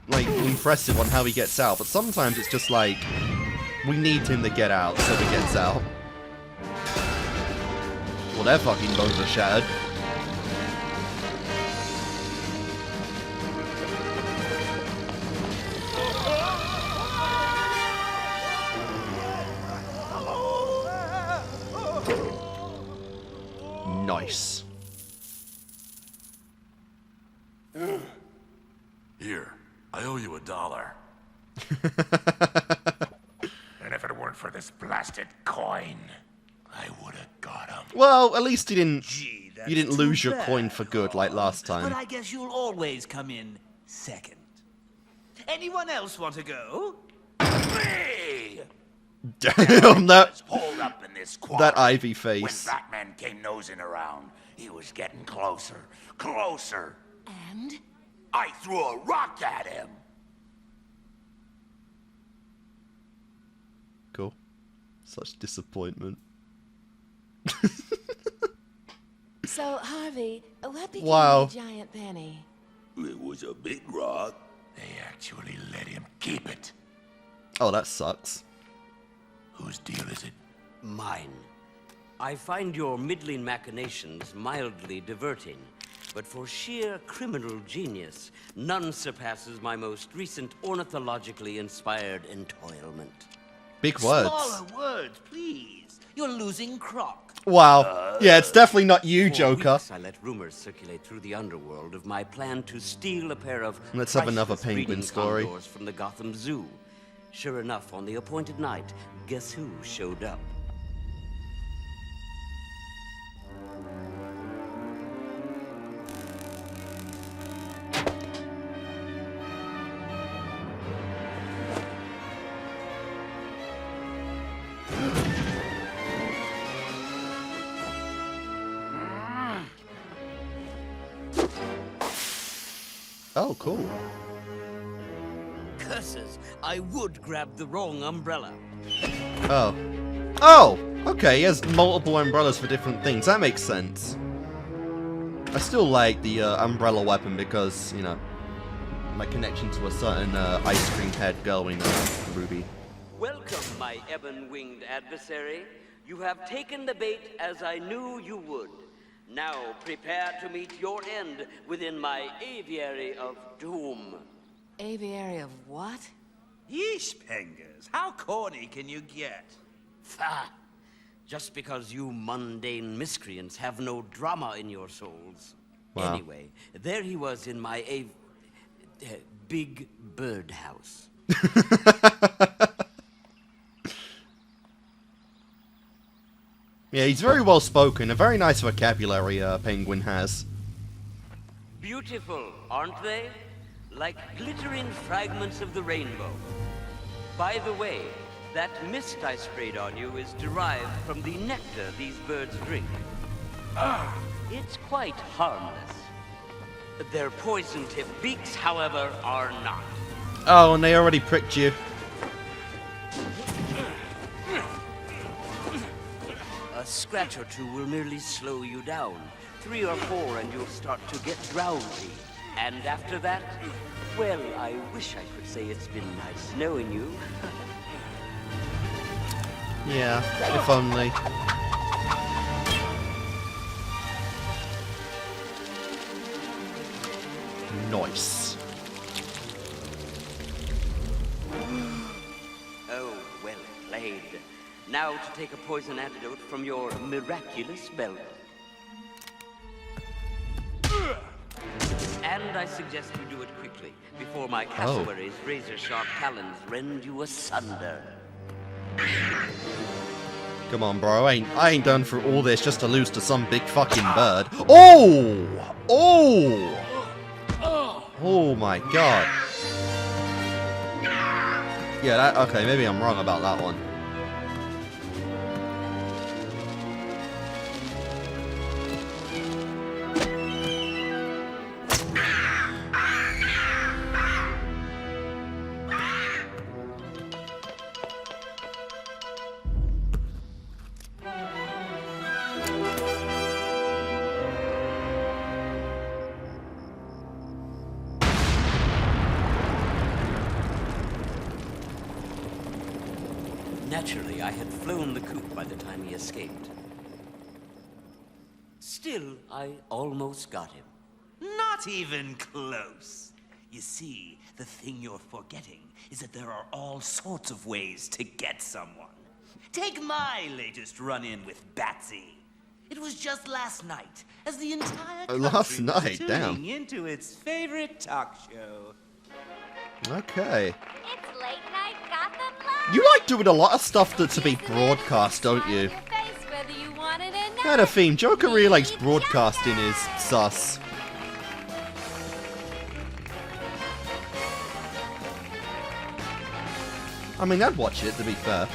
Like, impressive on how he gets out, but sometimes it's just like, we need him to get out, so he gets out. Well, their fucking bones are shattered. Nice. I owe you $1. And if it weren't for this blasted coin, I would have got him. Well, at least you didn't That's lose too your coin bad. for good like last But time. I guess you'll always come in second. Anyone else want to go? Me! Damn, that Hold up in this quarry. that Ivy When face. Batman came nosing around, he was getting closer, closer. And? I threw a rock at him. Cool. Such disappointment. So, Harvey, what became Wow. of the giant penny? It was a big rock. They actually let him keep it. Oh, that sucks. Whose deal is it? Mine. I find your middling machinations mildly diverting, but for sheer criminal genius, none surpasses my most recent ornithologically inspired entoilment. Big words. Smaller words, please. You're losing Croc. Wow. Yeah, it's definitely not you, For Joker. weeks, I let rumors circulate through the underworld of my plan to steal a pair of Let's have another priceless penguin breeding story. condors from the Gotham Zoo. Sure enough, on the appointed night, guess who showed up? Oh, cool. Curses! I would grab the wrong umbrella. Oh. Oh! Okay, he has multiple umbrellas for different things. That makes sense. I still like the umbrella weapon because, you know, my connection to a certain ice cream head girl in Ruby. Welcome, my ebon-winged adversary. You have taken the bait as I knew you would. Now prepare to meet your end within my aviary of doom. Aviary of what? Yeesh, Pengers. How corny can you get? Fa! Just because you mundane miscreants have no drama in your souls. Wow. Anyway, there he was in my big birdhouse. Yeah, he's very well spoken. A very nice vocabulary, Penguin has. Beautiful, aren't they? Like glittering fragments of the rainbow. By the way, that mist I sprayed on you is derived from the nectar these birds drink. It's quite harmless. Their poison-tipped beaks, however, are not. Oh, and they already pricked you. A scratch or two will merely slow you down. 3 or 4 and you'll start to get drowsy. And after that, well, I wish I could say it's been nice knowing you. Yeah, if only. Nice. Oh, well played. Now to take a poison antidote from your miraculous belt. And I suggest you do it quickly, before my cassowary's razor-sharp talons rend you asunder. Come on, bro. I ain't done through all this just to lose to some big fucking bird. Oh! Oh! Oh my god. Yeah, that, okay, maybe I'm wrong about that one. Naturally, I had flown the coop by the time he escaped. Still, I almost got him. Not even close. You see, the thing you're forgetting is that there are all sorts of ways to get someone. Take my latest run-in with Batsy. It was just last night, as the entire country Last night, was tuning damn. into its favorite talk show. Okay. It's late night Gotham Live. You like doing a lot of stuff to be broadcast, don't you? Whether you want it or not. Kind of theme. Joker really likes broadcasting his sus. I mean, I'd watch it, to be fair.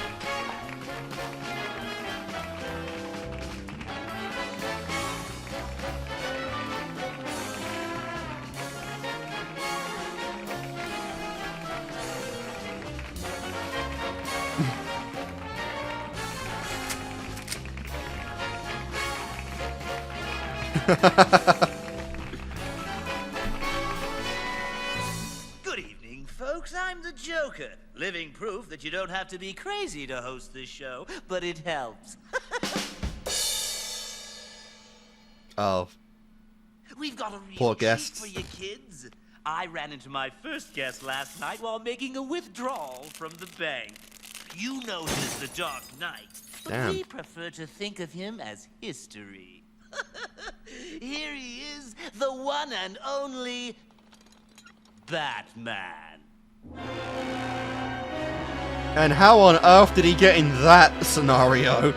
Good evening, folks. I'm the Joker. Living proof that you don't have to be crazy to host this show, but it helps. Oh. We've got a real Poor treat guests. for you kids. I ran into my first guest last night while making a withdrawal from the bank. You know him as the Dark Knight, but Damn. we prefer to think of him as history. Here he is, the one and only Batman. And how on earth did he get in that scenario?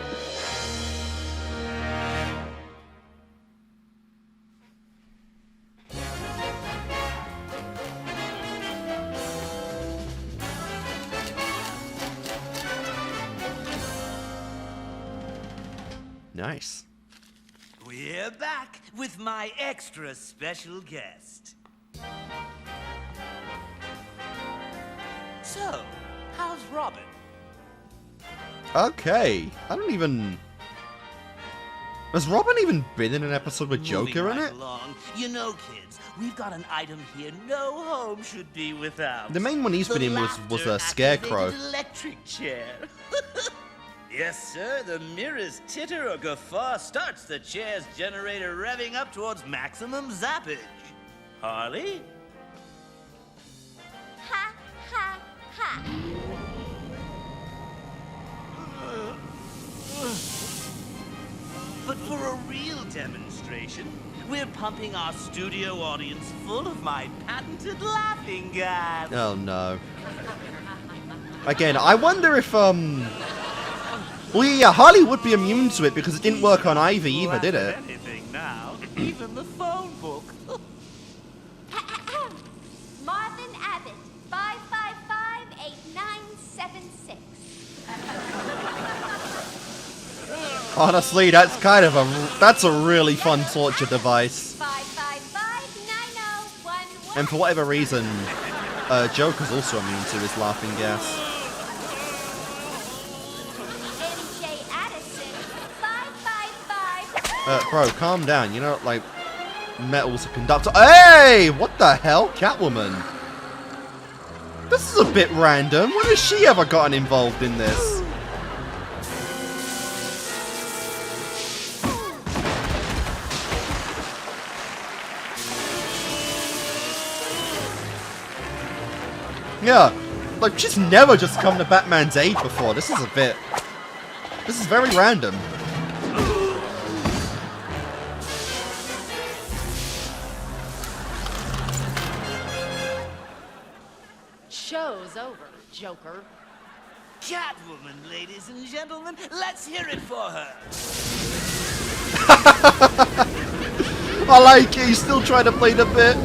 Nice. We're back with my extra special guest. So, how's Robin? Okay. I don't even... Has Robin even been in an episode with Joker Moving in right it? along. You know, kids, we've got an item here no home should be without. The main one he's The been in was a Scarecrow. laughter-activated electric chair. Yes, sir. The merest titter or guffaw starts the chair's generator revving up towards maximum zappage. Harley? Ha, ha, ha. But for a real demonstration, we're pumping our studio audience full of my patented laughing gas. Oh no. Again, I wonder if well, yeah, Harley would be immune to it because it didn't work on Ivy either, did it? Anything now, even the phone book. Marvin Abbott, 555-8976. Honestly, that's kind of that's a really fun torture device. 555-9011. And for whatever reason, Joker's also immune to his laughing gas. MJ Addison, 555. Bro, calm down. You know, like, metal's a conductor. Hey! What the hell? Catwoman. This is a bit random. When has she ever gotten involved in this? Yeah, like, she's never just come to Batman's aid before. This is very random. Show's over, Joker. Catwoman, ladies and gentlemen, let's hear it for her. I like it. He's still trying to play the bit.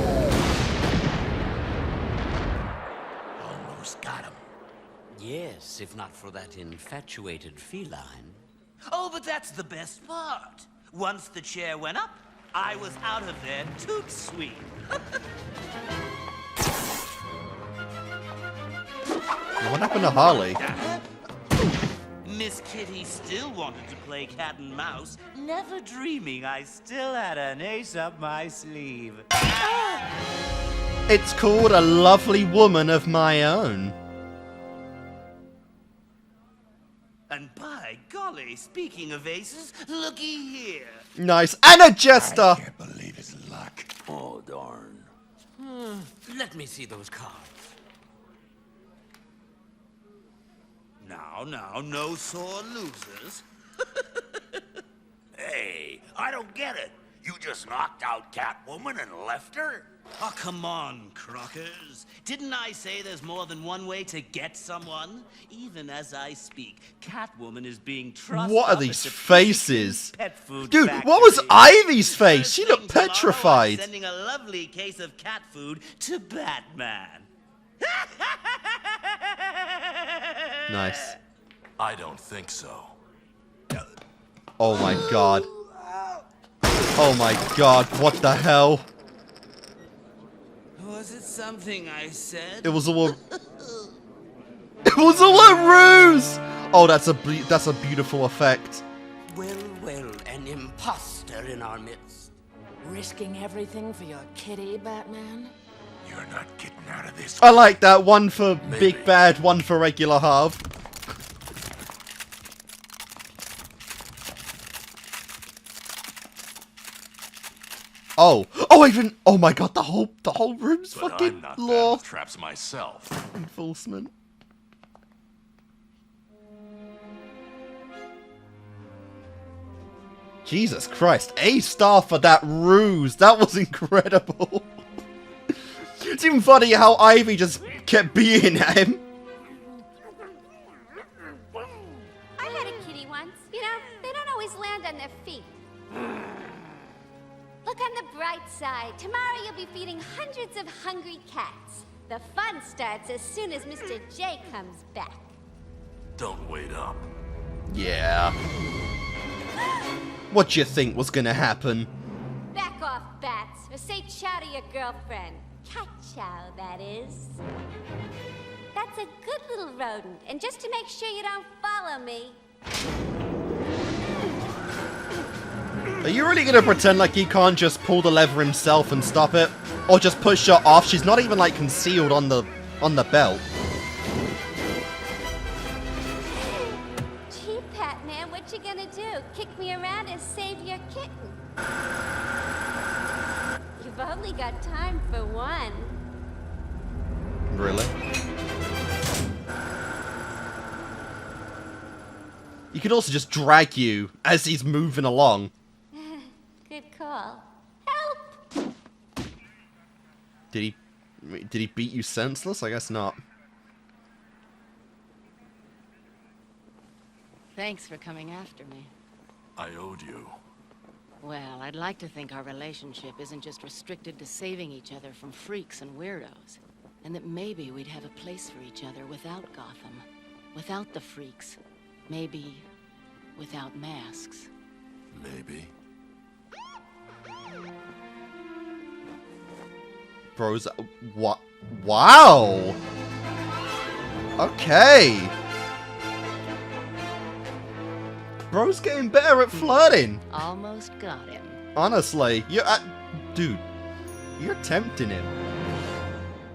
Almost got him. Yes, if not for that infatuated feline. Oh, but that's the best part. Once the chair went up, I was out of there toot sweet. What happened to Harley? Miss Kitty still wanted to play cat and mouse, never dreaming I still had an ace up my sleeve. It's called A Lovely Woman of My Own. And by golly, speaking of aces, looky here. Nice. And a jester! I can't believe his luck. Oh, darn. Let me see those cards. Now, no sore losers. Hey, I don't get it. You just knocked out Catwoman and left her? Oh, come on, Crockers. Didn't I say there's more than one way to get someone? Even as I speak, Catwoman is being trussed What are up these at the faces? pet food Dude, factory. what was Ivy's face? First She thing looked tomorrow, I'm petrified. sending a lovely case of cat food to Batman. Nice. I don't think so. Oh my god. Oh my god, what the hell? Was it something I said? It was all It was all a ruse! Oh, that's a beautiful effect. Well, well, an imposter in our midst. Risking everything for your kitty, Batman? You're not getting out of this. I like that. One for big bad, one for regular half. Oh, oh my god, the whole room's But fucking I'm not bad law with traps myself. enforcement. Jesus Christ, A-star for that ruse. That was incredible. It's even funny how Ivy just kept being at him. I had a kitty once. You know, they don't always land on their feet. Look on the bright side. Tomorrow you'll be feeding hundreds of hungry cats. The fun starts as soon as Mr. J comes back. Don't wait up. Yeah. What do you think was gonna happen? Back off, Bats, or say ciao to your girlfriend. Cat chow, that is. That's a good little rodent, and just to make sure you don't follow me. Are you really gonna pretend like he can't just pull the lever himself and stop it? Or just push her off? She's not even like concealed on the belt. Gee, Batman, what you gonna do? Kick me around and save your kitten? You've only got time for one. Really? You could also just drag you as he's moving along. Good call. Help! Did he beat you senseless? I guess not. Thanks for coming after me. I owed you. Well, I'd like to think our relationship isn't just restricted to saving each other from freaks and weirdos. And that maybe we'd have a place for each other without Gotham. Without the freaks. Maybe without masks. Maybe. Bros, what? Wow! Okay! Bro's getting better at flirting! Almost got him. Honestly, dude, you're tempting him.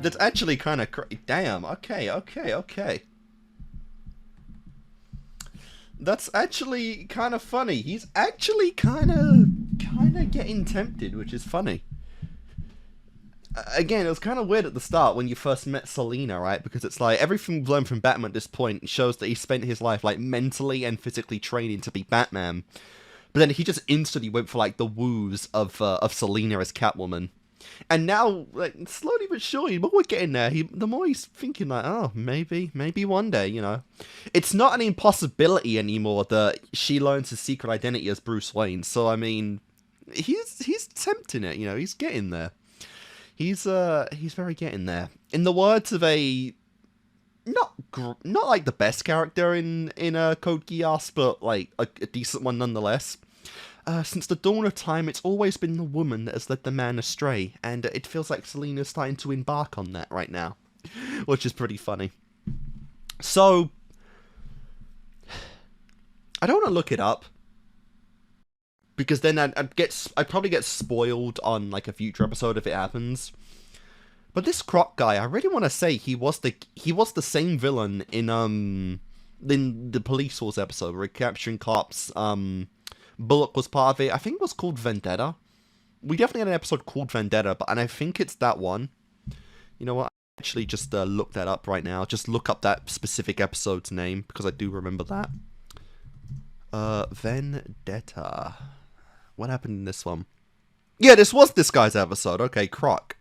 That's actually kind of damn, okay. That's actually kind of funny. He's actually kind of getting tempted, which is funny. Again, it was kind of weird at the start when you first met Selina, right? Because it's like, everything we've learned from Batman at this point shows that he spent his life, like, mentally and physically training to be Batman. But then he just instantly went for, like, the woos of Selina as Catwoman. And now, like, slowly but surely, the more we're getting there, the more he's thinking, like, oh, maybe one day, you know. It's not an impossibility anymore that she learns his secret identity as Bruce Wayne. So, I mean, he's tempting it, you know, he's getting there. He's very getting there. In the words of a not like the best character in Code Geass, but like a decent one nonetheless. Since the dawn of time, it's always been the woman that has led the man astray, and it feels like Selina's starting to embark on that right now, which is pretty funny. So, I don't want to look it up. Because then I'd probably get spoiled on like a future episode if it happens. But this Croc guy, I really want to say he was the same villain in the Police Force episode where capturing cops. Bullock was part of it. I think it was called Vendetta. We definitely had an episode called Vendetta, and I think it's that one. You know what? I actually just look that up right now. Just look up that specific episode's name because I do remember that. Vendetta. What happened in this one? Yeah, this was this guy's episode. Okay, Croc.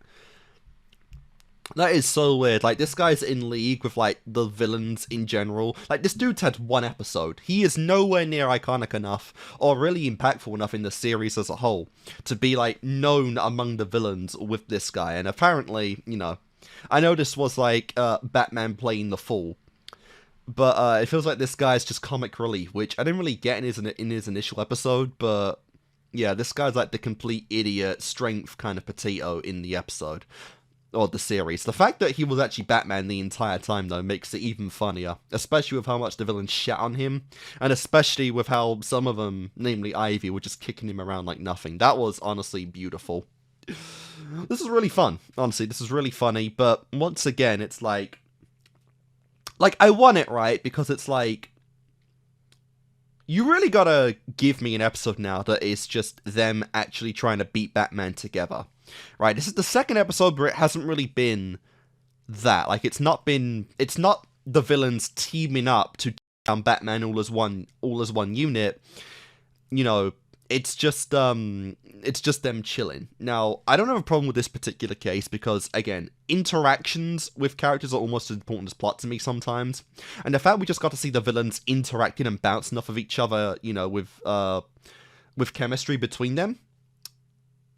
That is so weird. Like, this guy's in league with, like, the villains in general. Like, this dude's had one episode. He is nowhere near iconic enough or really impactful enough in the series as a whole to be, like, known among the villains with this guy. And apparently, you know, I know this was, like, Batman playing the Fool. But it feels like this guy's just comic relief, which I didn't really get in his initial episode, but yeah, this guy's like the complete idiot strength kind of potato in the episode. Or the series. The fact that he was actually Batman the entire time, though, makes it even funnier. Especially with how much the villains shat on him. And especially with how some of them, namely Ivy, were just kicking him around like nothing. That was honestly beautiful. This is really fun. Honestly, this is really funny. But once again, it's like... Like, I want it right, because it's like... You really gotta give me an episode now that is just them actually trying to beat Batman together. Right, this is the second episode where it hasn't really been that. Like, it's not the villains teaming up to take down Batman all as one unit. You know, it's just them chilling. Now, I don't have a problem with this particular case because, again, interactions with characters are almost as important as plot to me sometimes. And the fact we just got to see the villains interacting and bouncing off of each other, you know, with chemistry between them,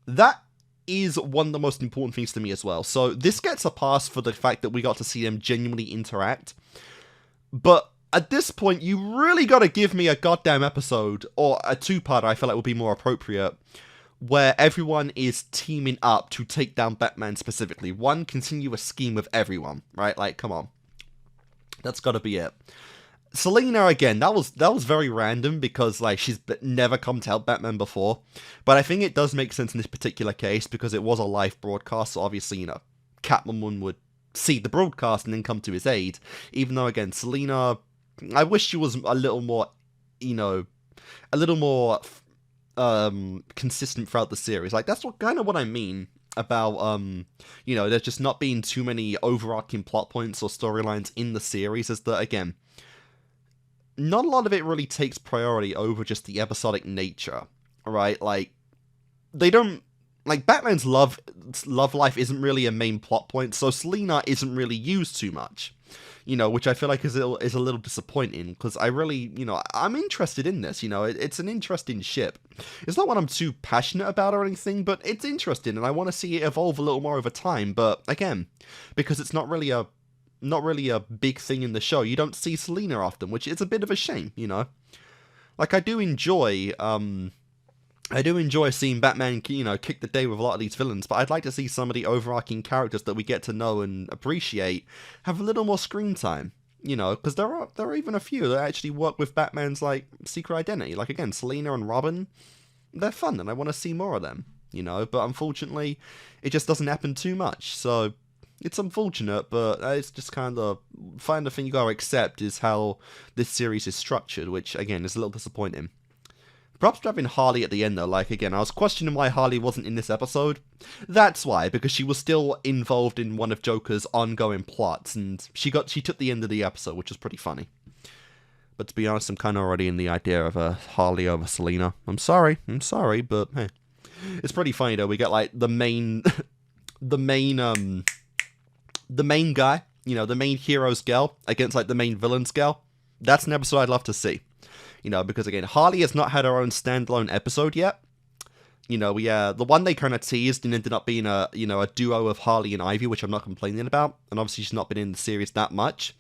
that is one of the most important things to me as well. So this gets a pass for the fact that we got to see them genuinely interact. But at this point, you really got to give me a goddamn episode, or a two-parter I feel like would be more appropriate, where everyone is teaming up to take down Batman specifically. One continuous scheme with everyone, right? Like, come on. That's got to be it. Selina, again, that was very random because, like, she's never come to help Batman before. But I think it does make sense in this particular case because it was a live broadcast, so obviously, you know, Catwoman would see the broadcast and then come to his aid. Even though, again, Selina, I wish she was a little more, you know, a little more consistent throughout the series. Like, that's kind of what I mean about, you know, there's just not being too many overarching plot points or storylines in the series, is that, again, not a lot of it really takes priority over just the episodic nature, right? Like, they don't... Like, Batman's love life isn't really a main plot point, so Selina isn't really used too much. You know, which I feel like is a little disappointing, because I really, you know, I'm interested in this, you know, it's an interesting ship. It's not one I'm too passionate about or anything, but it's interesting, and I want to see it evolve a little more over time, but, again, because it's not really a big thing in the show, you don't see Selina often, which is a bit of a shame, you know? Like, I do enjoy seeing Batman, you know, kick the day with a lot of these villains, but I'd like to see some of the overarching characters that we get to know and appreciate have a little more screen time, you know, because there are even a few that actually work with Batman's, like, secret identity. Like, again, Selina and Robin, they're fun, and I want to see more of them, you know, but unfortunately, it just doesn't happen too much, so... It's unfortunate, but it's just kind of... the thing you gotta accept is how this series is structured, which, again, is a little disappointing. Perhaps having Harley at the end, though, like, again, I was questioning why Harley wasn't in this episode. That's why, because she was still involved in one of Joker's ongoing plots, and she took the end of the episode, which was pretty funny. But to be honest, I'm kind of already in the idea of a Harley over Selina. I'm sorry, but, hey. It's pretty funny, though, we get, like, the main guy, you know, the main hero's girl against, like, the main villain's girl. That's an episode I'd love to see. You know, because, again, Harley has not had her own standalone episode yet. You know, the one they kind of teased and ended up being a duo of Harley and Ivy, which I'm not complaining about. And obviously she's not been in the series that much.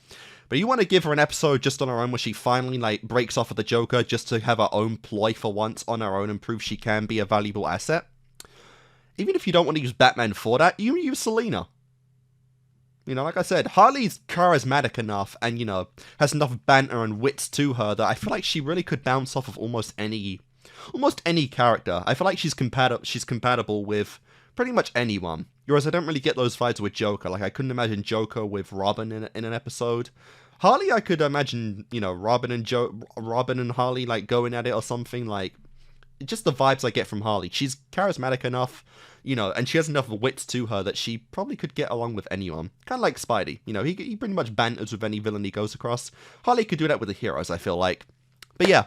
But you want to give her an episode just on her own where she finally, like, breaks off with the Joker just to have her own ploy for once on her own and prove she can be a valuable asset. Even if you don't want to use Batman for that, you use Selina. You know, like I said, Harley's charismatic enough and, you know, has enough banter and wits to her that I feel like she really could bounce off of almost any character. I feel like she's compatible with pretty much anyone. Whereas I don't really get those vibes with Joker. Like, I couldn't imagine Joker with Robin in an episode. Harley, I could imagine, you know, Robin and Harley, like, going at it or something. Like, just the vibes I get from Harley. She's charismatic enough, you know, and she has enough wits to her that she probably could get along with anyone. Kind of like Spidey. You know, he pretty much banters with any villain he goes across. Harley could do that with the heroes, I feel like. But yeah.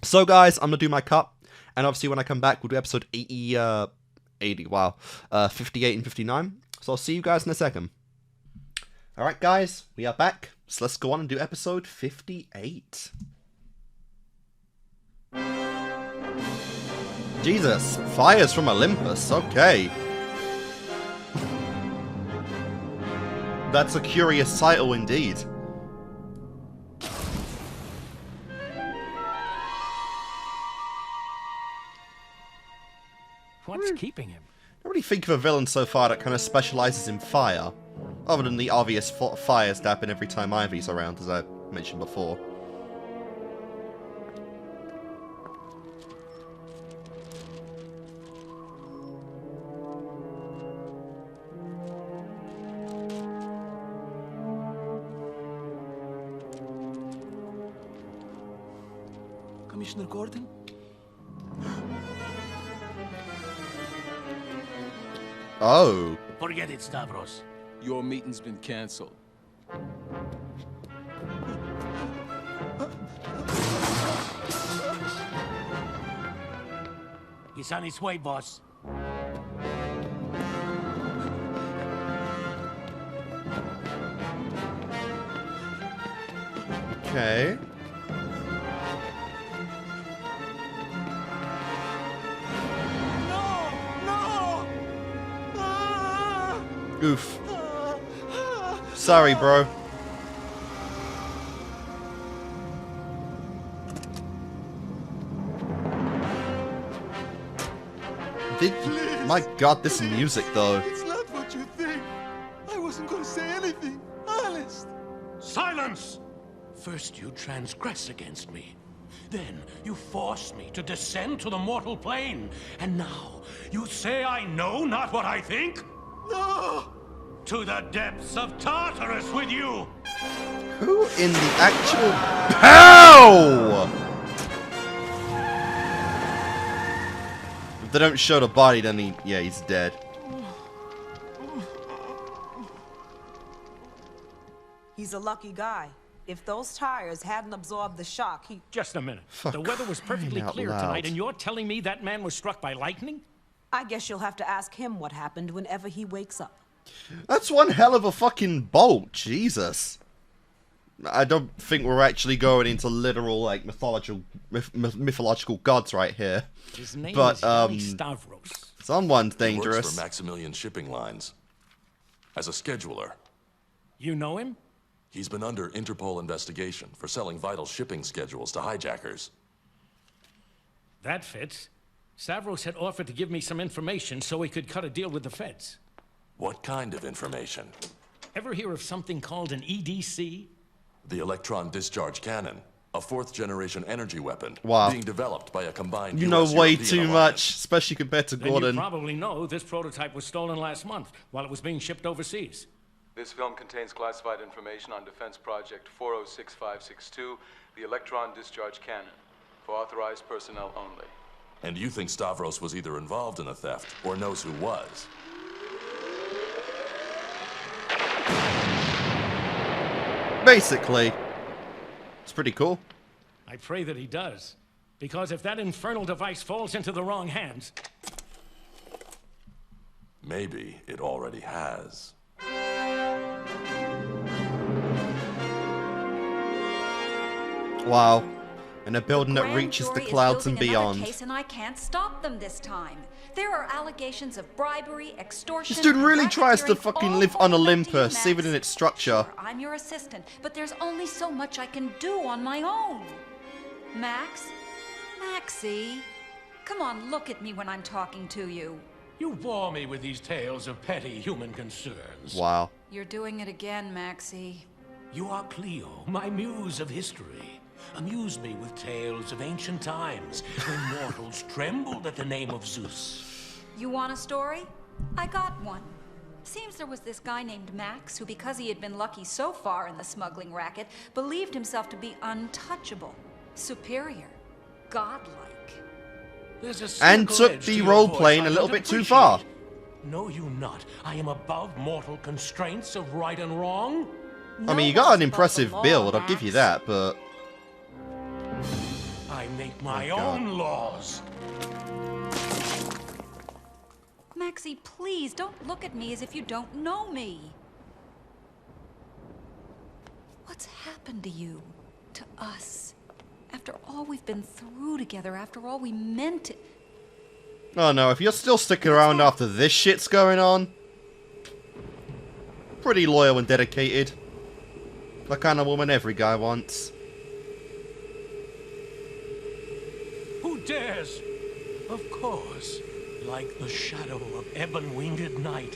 So, guys, I'm going to do my cut. And obviously, when I come back, we'll do episode 58 and 59. So I'll see you guys in a second. Alright guys, we are back. So let's go on and do episode 58. Jesus, fires from Olympus, okay. That's a curious title indeed. What's keeping him? I don't really think of a villain so far that kind of specializes in fire. Other than the obvious fires that happen every time Ivy's around, as I mentioned before. Commissioner Gordon? Oh. Forget it, Stavros. Your meeting's been cancelled. He's on his way, boss. Okay. Oof. Sorry, bro. My god, this music, though. It's not what you think. I wasn't gonna say anything. Honest. Silence! First you transgress against me. Then you force me to descend to the mortal plane. And now you say I know not what I think? No! To the depths of Tartarus with you! Who in the actual... How? If they don't show the body, then he's dead. He's a lucky guy. If those tires hadn't absorbed the shock, he... Just a minute. For the weather was perfectly crying out clear loud. tonight, and you're telling me that man was struck by lightning? I guess you'll have to ask him what happened whenever he wakes up. That's one hell of a fucking bolt, Jesus. I don't think we're actually going into literal, like, mythological gods right here. His name but, is Yanni Stavros. Someone's He dangerous. works for Maximilian Shipping Lines. As a scheduler. You know him? He's been under Interpol investigation for selling vital shipping schedules to hijackers. That fits. Stavros had offered to give me some information so he could cut a deal with the feds. What kind of information? Ever hear of something called an EDC? The electron discharge cannon, a fourth-generation energy weapon Wow. being developed by a combined You know US way European too alliance. much, especially compared to Then Gordon. you probably know this prototype was stolen last month while it was being shipped overseas. This film contains classified information on Defense Project 406562, the electron discharge cannon, for authorized personnel only. And you think Stavros was either involved in the theft or knows who was? Basically. It's pretty cool. I pray that he does. Because if that infernal device falls into the wrong hands... Maybe it already has. Wow. And a building that reaches the clouds and beyond. Case and I can't stop them this time. There are allegations of bribery, extortion. This dude really tries to racketeering, fucking all live on over to you, Olympus, Max. even in its structure. Sure, I'm your assistant, but there's only so much I can do on my own. Max? Maxie? Come on, look at me when I'm talking to you. You bore me with these tales of petty human concerns. Wow. You're doing it again, Maxie. You are Cleo, my muse of history. Amuse me with tales of ancient times when mortals trembled at the name of Zeus. You want a story? I got one. Seems there was this guy named Max who, because he had been lucky so far in the smuggling racket, believed himself to be untouchable, superior, godlike. And took the role playing a little bit too far. Know you not, I am above mortal constraints of right and wrong? I mean, you got an impressive build, I'll give you that, but... I make my Oh, God. own laws. Maxie, please, don't look at me as if you don't know me. What's happened to you? To us? After all we've been through together, after all we meant to... Oh no, if you're still sticking around after this shit's going on... Pretty loyal and dedicated. The kind of woman every guy wants. Who dares? Of course. Like the shadow of ebon-winged night,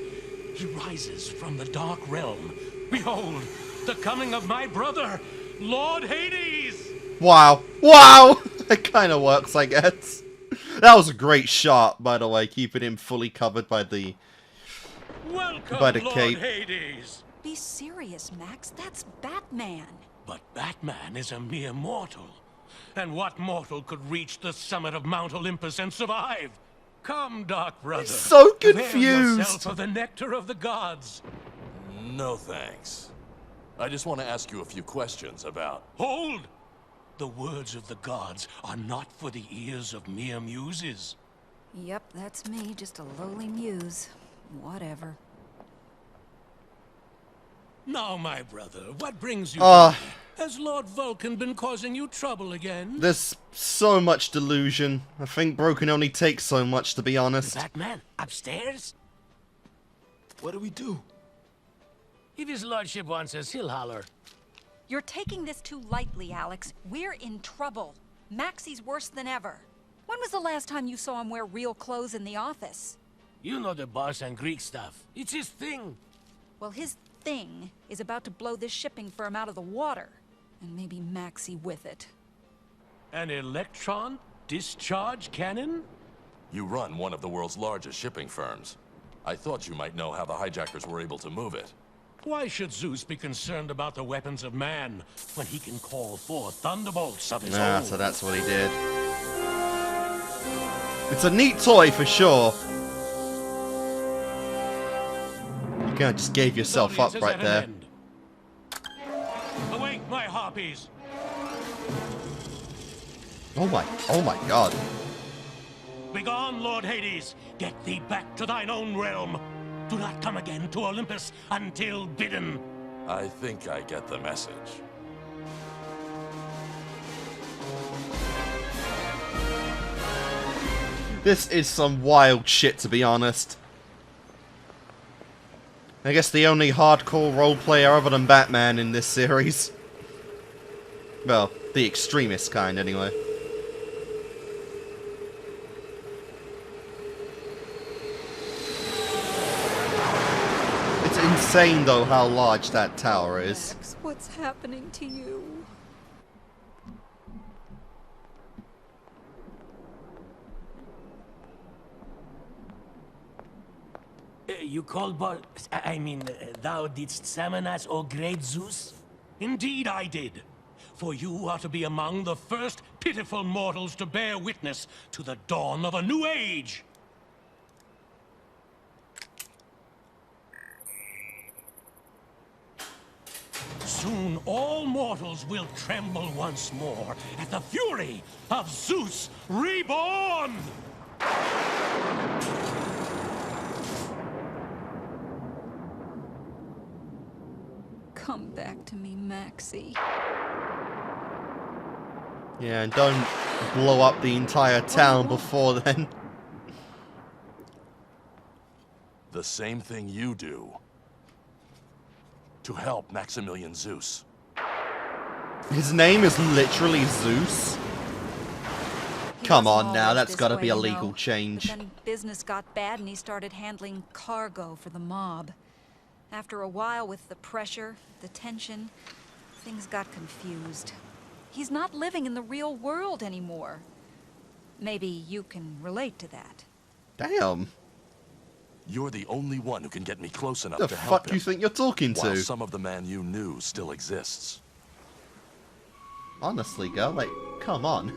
he rises from the dark realm. Behold, the coming of my brother, Lord Hades! Wow. Wow! It kind of works, I guess. That was a great shot, by the way, keeping him fully covered by the... Welcome, by the Lord cape. Hades! Be serious, Max. That's Batman. But Batman is a mere mortal. And what mortal could reach the summit of Mount Olympus and survive? Come, Dark Brother. So Avail confused. yourself of the nectar of the gods. No thanks. I just want to ask you a few questions about... Hold! The words of the gods are not for the ears of mere muses. Yep, that's me, just a lowly muse. Whatever. Now, my brother, what brings you Ah. to me? Has Lord Vulcan been causing you trouble again? There's so much delusion. I think broken only takes so much, to be honest. Batman, upstairs? What do we do? If his lordship wants us, he'll holler. You're taking this too lightly, Alex. We're in trouble. Maxie's worse than ever. When was the last time you saw him wear real clothes in the office? You know the boss and Greek stuff. It's his thing. Well, his thing is about to blow this shipping firm out of the water. And maybe Maxie with it. An electron discharge cannon? You run one of the world's largest shipping firms. I thought you might know how the hijackers were able to move it. Why should Zeus be concerned about the weapons of man when he can call forth thunderbolts of his own? So that's what he did. It's a neat toy for sure. You kind of just gave yourself up right there. Awake, my harpies! Oh my god. Begone, Lord Hades! Get thee back to thine own realm! Do not come again to Olympus until bidden! I think I get the message. This is some wild shit, to be honest. I guess the only hardcore role player other than Batman in this series. Well, the extremist kind, anyway. It's insane, though, how large that tower is. Max, what's happening to you? You called thou didst summon us, O great Zeus? Indeed I did. For you are to be among the first pitiful mortals to bear witness to the dawn of a new age. Soon all mortals will tremble once more at the fury of Zeus reborn! Come back to me, Maxie. Yeah, and don't blow up the entire town before then. The same thing you do. To help Maximilian Zeus. His name is literally Zeus? Come on now, that's gotta be a legal change. But then business got bad and he started handling cargo for the mob. After a while, with the pressure, the tension, things got confused. He's not living in the real world anymore. Maybe you can relate to that. Damn. You're the only one who can get me close enough The to help fuck him, you think you're talking while to? some of the man you knew still exists. Honestly, girl, like, come on.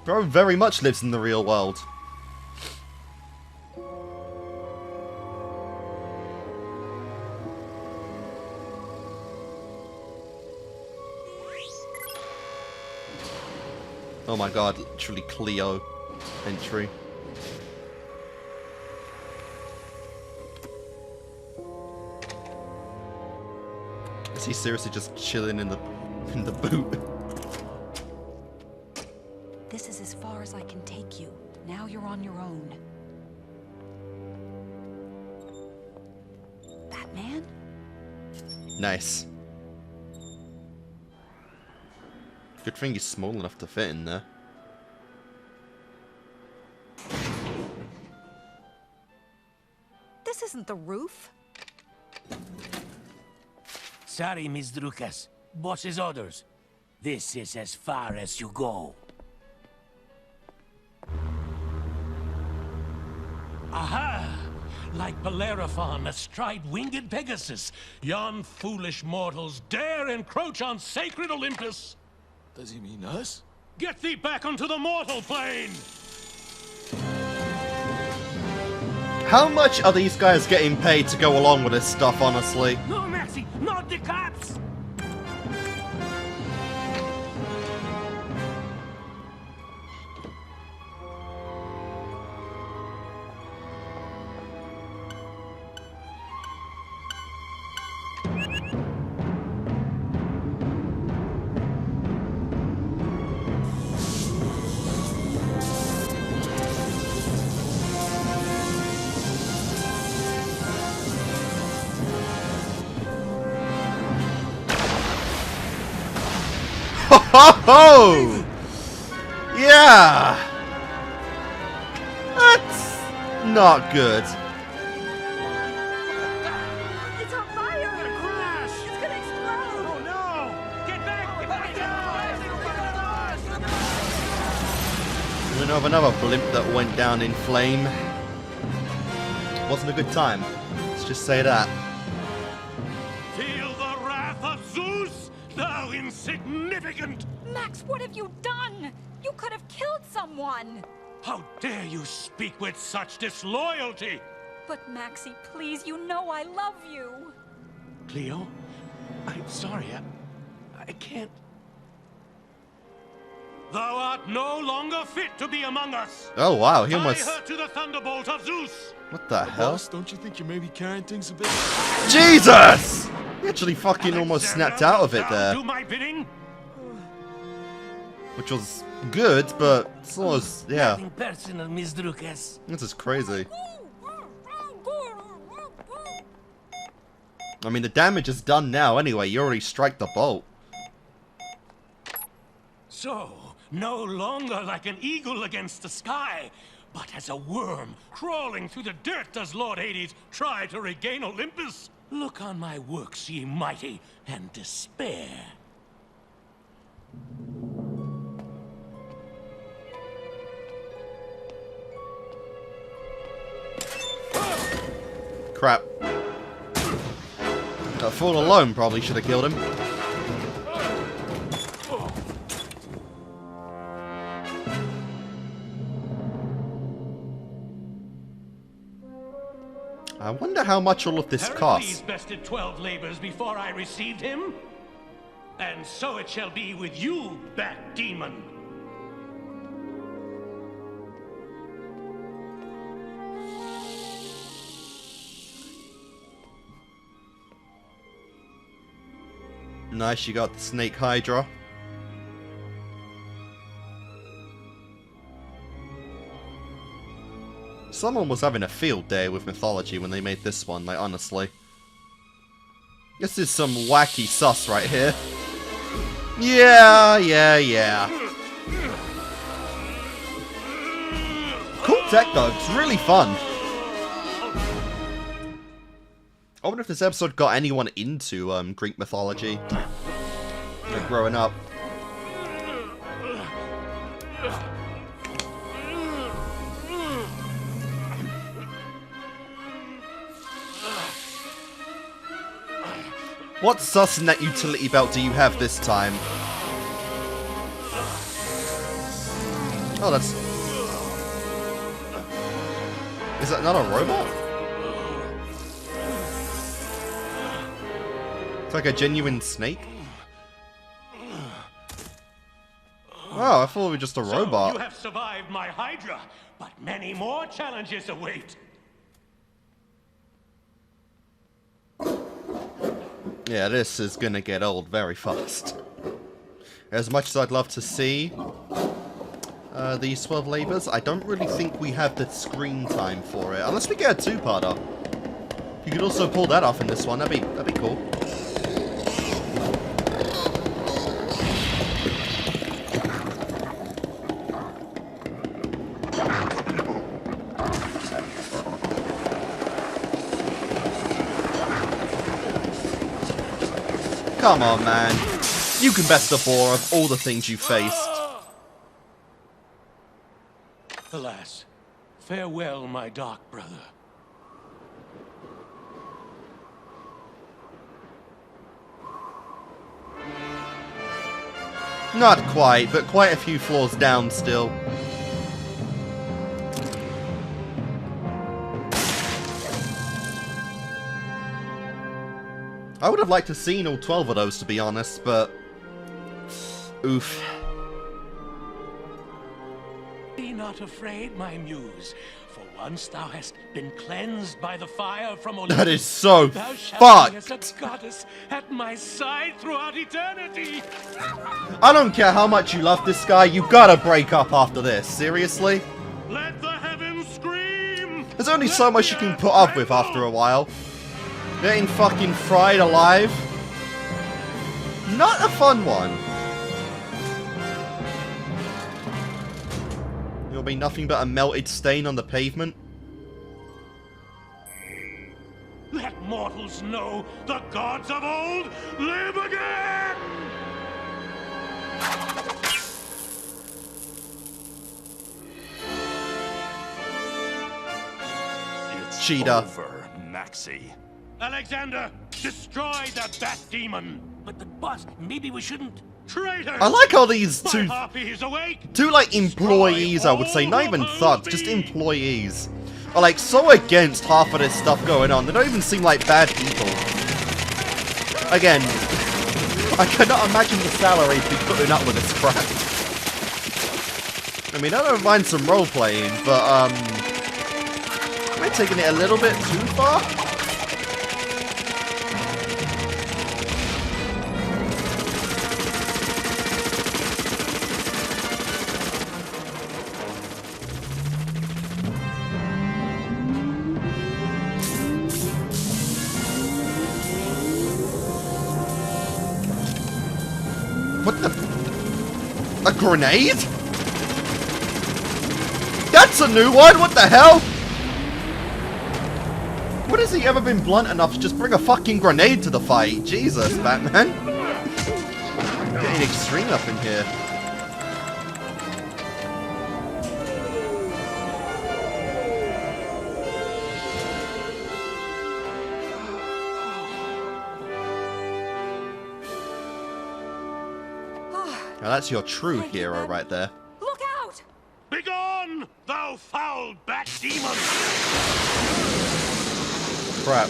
Bro very much lives in the real world. Oh my god, literally Cleo entry. Is he seriously just chilling in the boot? This is as far as I can take you. Now you're on your own. Batman? Nice. Good thing he's small enough to fit in there. This isn't the roof. Sorry, Miss Drukas. Boss's orders. This is as far as you go. Aha! Like Bellerophon astride winged Pegasus, yon foolish mortals dare encroach on sacred Olympus! Does he mean us? Get thee back onto the mortal plane! How much are these guys getting paid to go along with this stuff, honestly? No, Maxie! Not the cops! Ho! Yeah! That's not good. It's on fire! It's gonna crash! It's gonna explode! Oh no! Get back! Get back down! We know of another blimp that went down in flame. Wasn't a good time. Let's just say that. Feel the wrath of Zeus, thou insignificant! Max, what have you done? You could have killed someone! How dare you speak with such disloyalty? But Maxie, please, you know I love you. Cleo, I'm sorry, I can't. Thou art no longer fit to be among us. Oh wow, he almost... Tie her to the thunderbolt of Zeus. What the hell? Boss, don't you think you may be carrying things a bit? Jesus! He actually fucking almost snapped out of it there. Do my bidding? Which was good, but still was, yeah. Nothing personal, Miss Drukas. This is crazy. I mean, the damage is done now anyway. You already strike the bolt. So, no longer like an eagle against the sky, but as a worm crawling through the dirt does Lord Hades try to regain Olympus. Look on my works, ye mighty, and despair. Crap. That fall alone probably should have killed him. I wonder how much all of this costs. Heracles bested 12 labors before I received him. And so it shall be with you, Bat Demon. Nice, you got the Snake Hydra. Someone was having a field day with mythology when they made this one, like, honestly. This is some wacky sus right here. Yeah. Cool tech though, it's really fun. I wonder if this episode got anyone into Greek mythology, like, growing up. What sus in that utility belt do you have this time? Oh, that's... Is that not a robot? It's like a genuine snake? Oh, I thought it was just a robot. So you have survived my Hydra, but many more challenges await. Yeah, this is gonna get old very fast. As much as I'd love to see these 12 labors, I don't really think we have the screen time for it. Unless we get a two-parter. You could also pull that off in this one. That'd be cool. Come on, man. You can best the four of all the things you faced. Alas, farewell, my dark brother. Not quite, but quite a few floors down still. I would have liked to have seen all 12 of those, to be honest, but... oof. Be not afraid, my muse, for once thou hast been cleansed by the fire from Olympus. That is so thou shalt fucked. be as a goddess at my side throughout eternity. I don't care how much you love this guy, you gotta break up after this. Seriously? Let the heavens scream! There's only so much you can put up with after a while. Getting fucking fried alive. Not a fun one. It'll be nothing but a melted stain on the pavement. Let mortals know the gods of old live again! It's Cheetah. over, Maxie. Alexander, destroy the bat demon! But boss, maybe we shouldn't. Traitor! I like how these two awake. like employees, I would say, not even thugs, just employees, are like so against half of this stuff going on. They don't even seem like bad people. Again, I cannot imagine the salary to be putting up with this crap. I mean, I don't mind some role playing, but am I taking it a little bit too far? What the? A grenade? That's a new one! What the hell? When has he ever been blunt enough to just bring a fucking grenade to the fight? Jesus, Batman. Getting extreme up in here. Now that's your true hero right there. Look out! Begone, thou foul bat demon! Crap.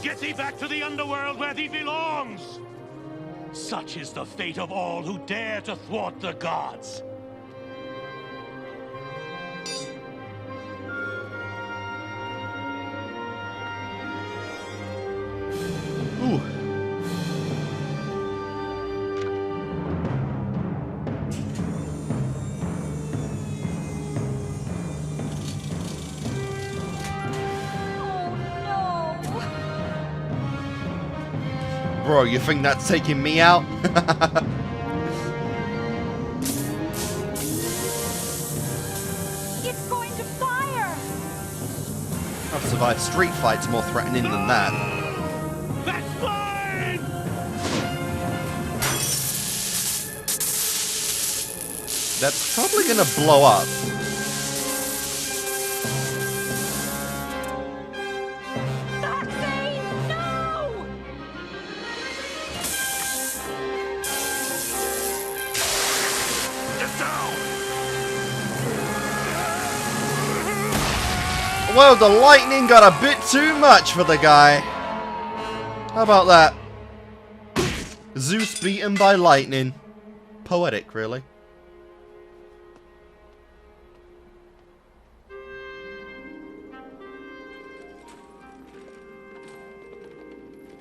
Get thee back to the underworld where thee belongs! Such is the fate of all who dare to thwart the gods. Ooh. Bro, you think that's taking me out? It's going to fire! I've survived street fights more threatening than that. That's fine! That's probably gonna blow up. Well, the lightning got a bit too much for the guy. How about that? Zeus beaten by lightning. Poetic, really.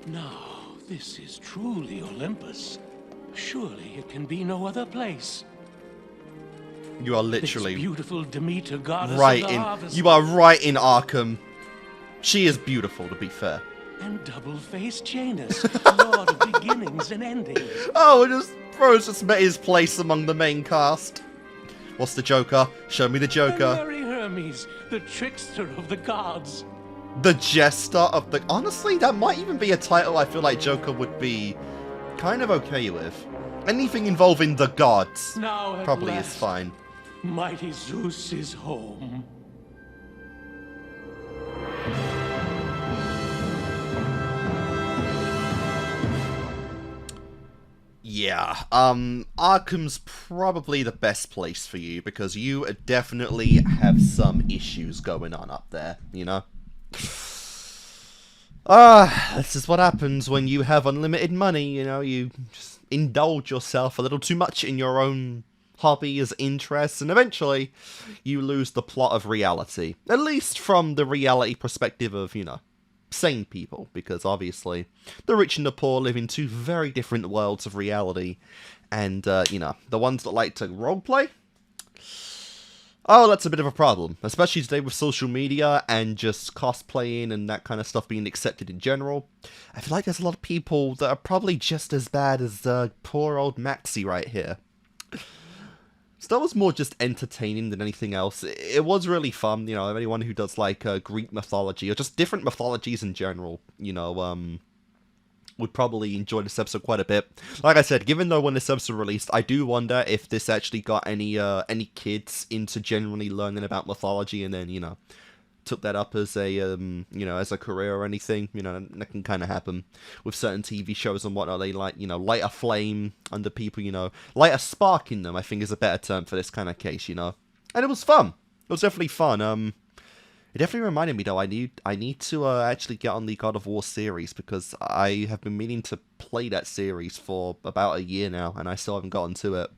Now, this is truly Olympus, surely it can be no other place. You are literally this beautiful Demeter goddess right of the in. harvest. You are right in Arkham. She is beautiful, to be fair. And double-faced Janus, lord of beginnings and endings. Oh, and just Rose just met his place among the main cast. What's the Joker? Show me the Joker. And Merry Hermes, the trickster of the gods. The Jester of the... Honestly, that might even be a title I feel like Joker would be kind of okay with. Anything involving the gods Now at probably last, is fine. Mighty Zeus is home. Yeah, Arkham's probably the best place for you because you definitely have some issues going on up there, you know? This is what happens when you have unlimited money, you know, you just indulge yourself a little too much in your own hobbies, interests, and eventually you lose the plot of reality. At least from the reality perspective of, you know, sane people, because obviously the rich and the poor live in two very different worlds of reality, and, you know, the ones that like to roleplay, oh, that's a bit of a problem, especially today with social media and just cosplaying and that kind of stuff being accepted in general. I feel like there's a lot of people that are probably just as bad as poor old Maxie right here. So that was more just entertaining than anything else. It was really fun, you know, anyone who does, like, Greek mythology, or just different mythologies in general, you know, would probably enjoy this episode quite a bit. Like I said, given though when this episode released, I do wonder if this actually got any kids into generally learning about mythology and then, you know, took that up as a, you know, as a career or anything. You know, that can kind of happen with certain TV shows and whatnot. They like, you know, light a flame under people, you know, light a spark in them, I think is a better term for this kind of case, you know. And it was fun. It was definitely fun. It definitely reminded me, though, I need to actually get on the God of War series, because I have been meaning to play that series for about a year now, and I still haven't gotten to it.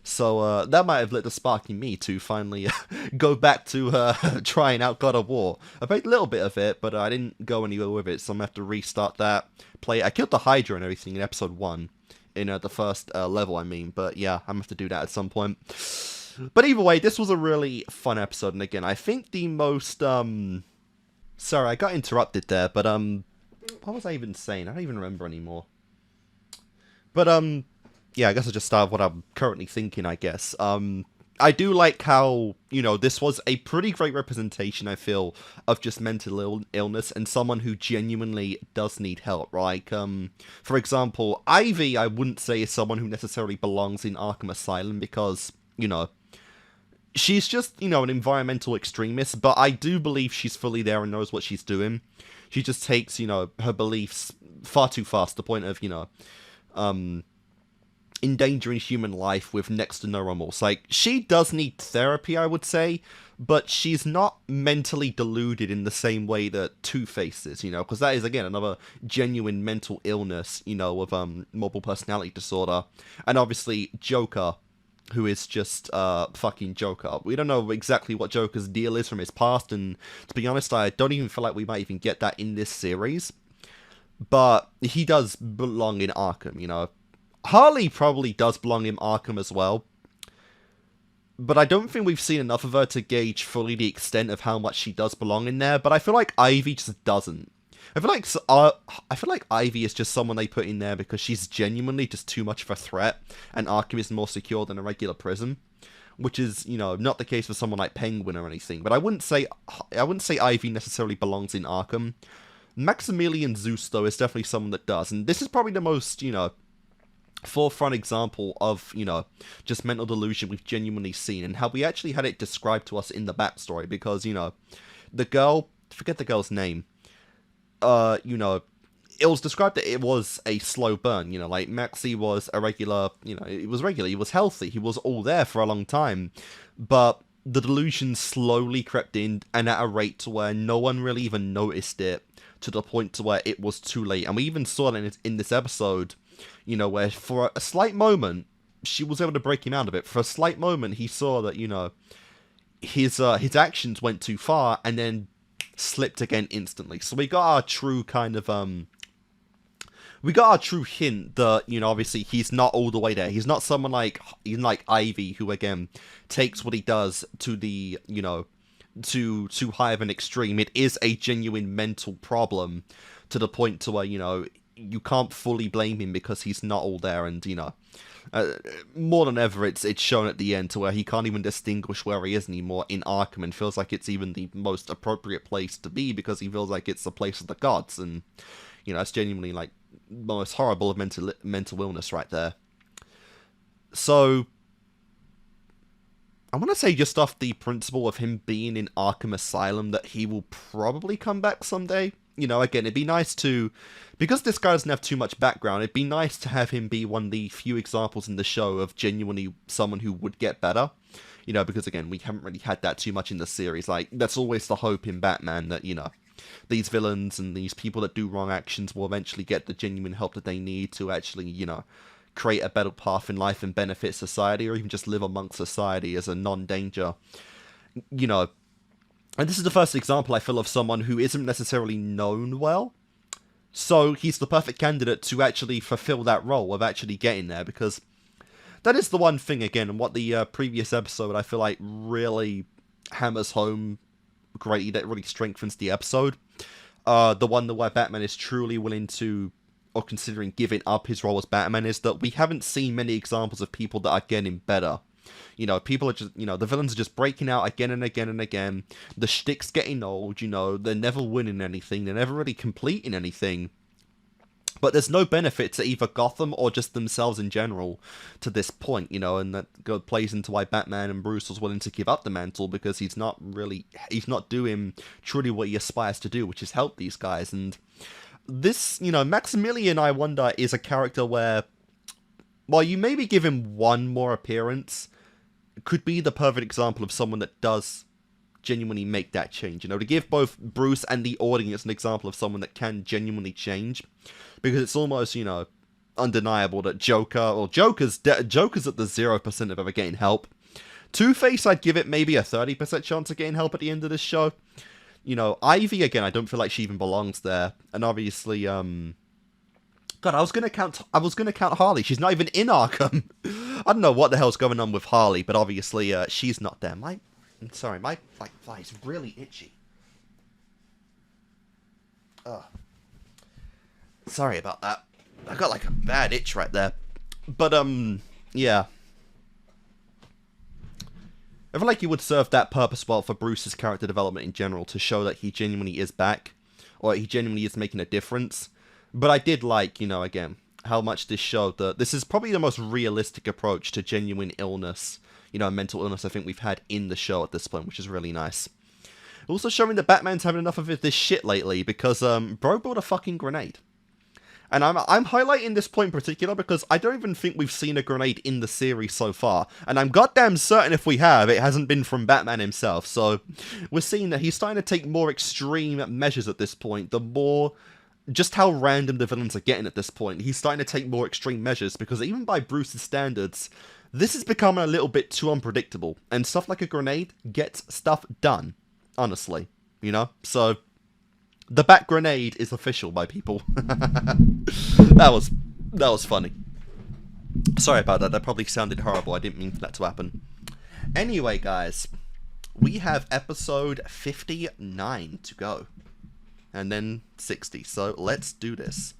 So that might have lit the spark in me to finally go back to trying out God of War. I played a little bit of it, but I didn't go anywhere with it, so I'm going to have to restart that. I killed the Hydra and everything in episode 1, in the first level, I mean, but yeah, I'm going to have to do that at some point. But either way, this was a really fun episode, and again, I think the most, sorry, I got interrupted there, but, what was I even saying? I don't even remember anymore. But, yeah, I guess I'll just start with what I'm currently thinking, I guess. I do like how, you know, this was a pretty great representation, I feel, of just mental illness and someone who genuinely does need help. Like, for example, Ivy, I wouldn't say is someone who necessarily belongs in Arkham Asylum because, you know, she's just, you know, an environmental extremist, but I do believe she's fully there and knows what she's doing. She just takes, you know, her beliefs far too fast, to the point of, you know, endangering human life with next to no remorse. Like, she does need therapy, I would say, but she's not mentally deluded in the same way that Two-Face is, you know, because that is, again, another genuine mental illness, you know, of multiple personality disorder. And obviously, Joker, who is just fucking Joker. We don't know exactly what Joker's deal is from his past, and to be honest, I don't even feel like we might even get that in this series. But he does belong in Arkham, you know. Harley probably does belong in Arkham as well, but I don't think we've seen enough of her to gauge fully the extent of how much she does belong in there, but I feel like Ivy just doesn't. I feel like Ivy is just someone they put in there because she's genuinely just too much of a threat, and Arkham is more secure than a regular prison, which is, you know, not the case for someone like Penguin or anything. But I wouldn't say Ivy necessarily belongs in Arkham. Maximilian Zeus, though, is definitely someone that does, and this is probably the most, you know, forefront example of, you know, just mental delusion we've genuinely seen, and how we actually had it described to us in the backstory, because, you know, the girl, forget the girl's name, you know, it was described that it was a slow burn, you know, like, Maxie was a regular, you know, it was regular, he was healthy, he was all there for a long time, but the delusion slowly crept in, and at a rate to where no one really even noticed it, to the point to where it was too late. And we even saw that in this episode, you know, where for a slight moment, she was able to break him out of it. For a slight moment, he saw that, you know, his actions went too far, and then slipped again instantly. So we got our true kind of we got our true hint that, you know, obviously he's not all the way there. He's not someone like Ivy, who again takes what he does to the, you know, to too high of an extreme. It is a genuine mental problem to the point to where, you know, you can't fully blame him because he's not all there, and, you know, more than ever, it's shown at the end to where he can't even distinguish where he is anymore in Arkham, and feels like it's even the most appropriate place to be because he feels like it's the place of the gods, and, you know, it's genuinely like the most horrible of mental illness right there. So I want to say, just off the principle of him being in Arkham Asylum, that he will probably come back someday. You know, again, it'd be nice to, because this guy doesn't have too much background, it'd be nice to have him be one of the few examples in the show of genuinely someone who would get better. You know, because again, we haven't really had that too much in the series. Like, that's always the hope in Batman, that, you know, these villains and these people that do wrong actions will eventually get the genuine help that they need to actually, you know, create a better path in life and benefit society, or even just live amongst society as a non-danger. You know, and this is the first example, I feel, of someone who isn't necessarily known well. So he's the perfect candidate to actually fulfill that role of actually getting there, because that is the one thing, again, and what the previous episode, I feel like, really hammers home greatly, that really strengthens the episode. The one where Batman is truly willing to, or considering giving up his role as Batman, is that we haven't seen many examples of people that are getting better. You know, people are just, you know, the villains are just breaking out again and again and again. The shtick's getting old, you know, they're never winning anything, they're never really completing anything. But there's no benefit to either Gotham or just themselves in general to this point, you know, and that plays into why Batman and Bruce was willing to give up the mantle, because he's not doing truly what he aspires to do, which is help these guys. And this, you know, Maximilian, I wonder, is a character where, while you maybe give him one more appearance, could be the perfect example of someone that does genuinely make that change. You know, to give both Bruce and the audience an example of someone that can genuinely change. Because it's almost, you know, undeniable that Joker's at the 0% of ever getting help. Two-Face, I'd give it maybe a 30% chance of getting help at the end of this show. You know, Ivy, again, I don't feel like she even belongs there. And obviously, God, I was gonna count Harley. She's not even in Arkham. I don't know what the hell's going on with Harley, but obviously, she's not there. I'm sorry, my thigh is really itchy. Ugh. Sorry about that. I got like a bad itch right there. But, yeah. I feel like he would serve that purpose well for Bruce's character development in general, to show that he genuinely is back, or he genuinely is making a difference. But I did like, you know, again, how much this showed that this is probably the most realistic approach to genuine illness, you know, mental illness I think we've had in the show at this point, which is really nice. Also showing that Batman's having enough of this shit lately, because, bro brought a fucking grenade. And I'm highlighting this point in particular because I don't even think we've seen a grenade in the series so far. And I'm goddamn certain if we have, it hasn't been from Batman himself. So we're seeing that he's starting to take more extreme measures at this point. The more, just how random the villains are getting at this point. He's starting to take more extreme measures because even by Bruce's standards, this is becoming a little bit too unpredictable. And stuff like a grenade gets stuff done, honestly. You know? So the Bat Grenade is official, my people. That was funny. Sorry about that. That probably sounded horrible. I didn't mean for that to happen. Anyway, guys, we have episode 59 to go. And then 60. So let's do this.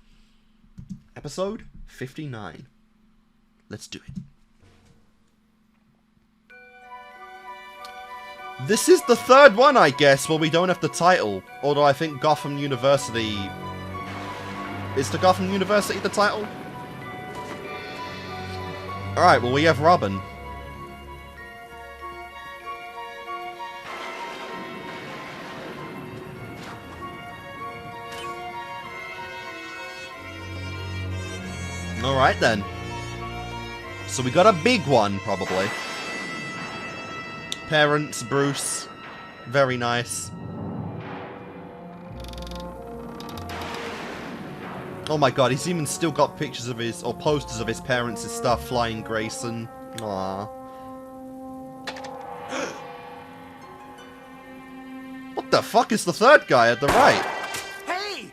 Episode 59. Let's do it. This is the third one, I guess, where we don't have the title. Although I think Gotham University... Is the Gotham University the title? Alright, well we have Robin. Alright then. So we got a big one, probably. Parents, Bruce. Very nice. Oh my god, he's even still got pictures of his, or posters of his parents' stuff flying Grayson. Aww. What the fuck is the third guy at the right? Hey!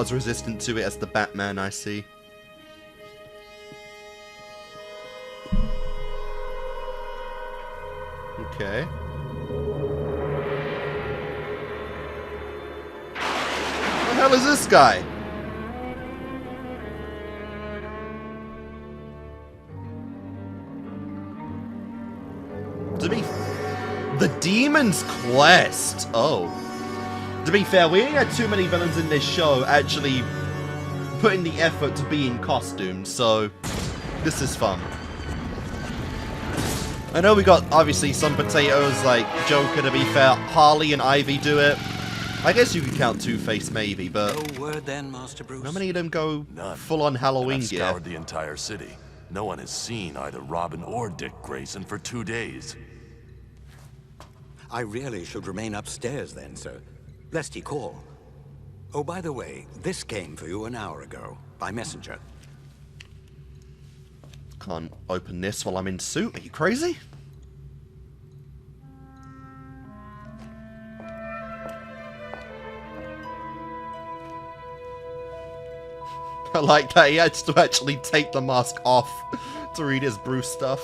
as resistant to it as the Batman, I see. Okay. What the hell is this guy? The Demon's Quest. Oh. To be fair, we ain't had too many villains in this show actually put in the effort to be in costume, so this is fun. I know we got, obviously, some potatoes like Joker, to be fair. Harley and Ivy do it. I guess you could count Two-Face maybe, but No word then, Master Bruce. how many of them go full-on Halloween I've gear? scoured the entire city. No one has seen either Robin or Dick Grayson for 2 days. I really should remain upstairs then, sir, lest he call. Oh, by the way, this came for you an hour ago, by messenger. Can't open this while I'm in suit. Are you crazy? I like that he had to actually take the mask off to read his Bruce stuff.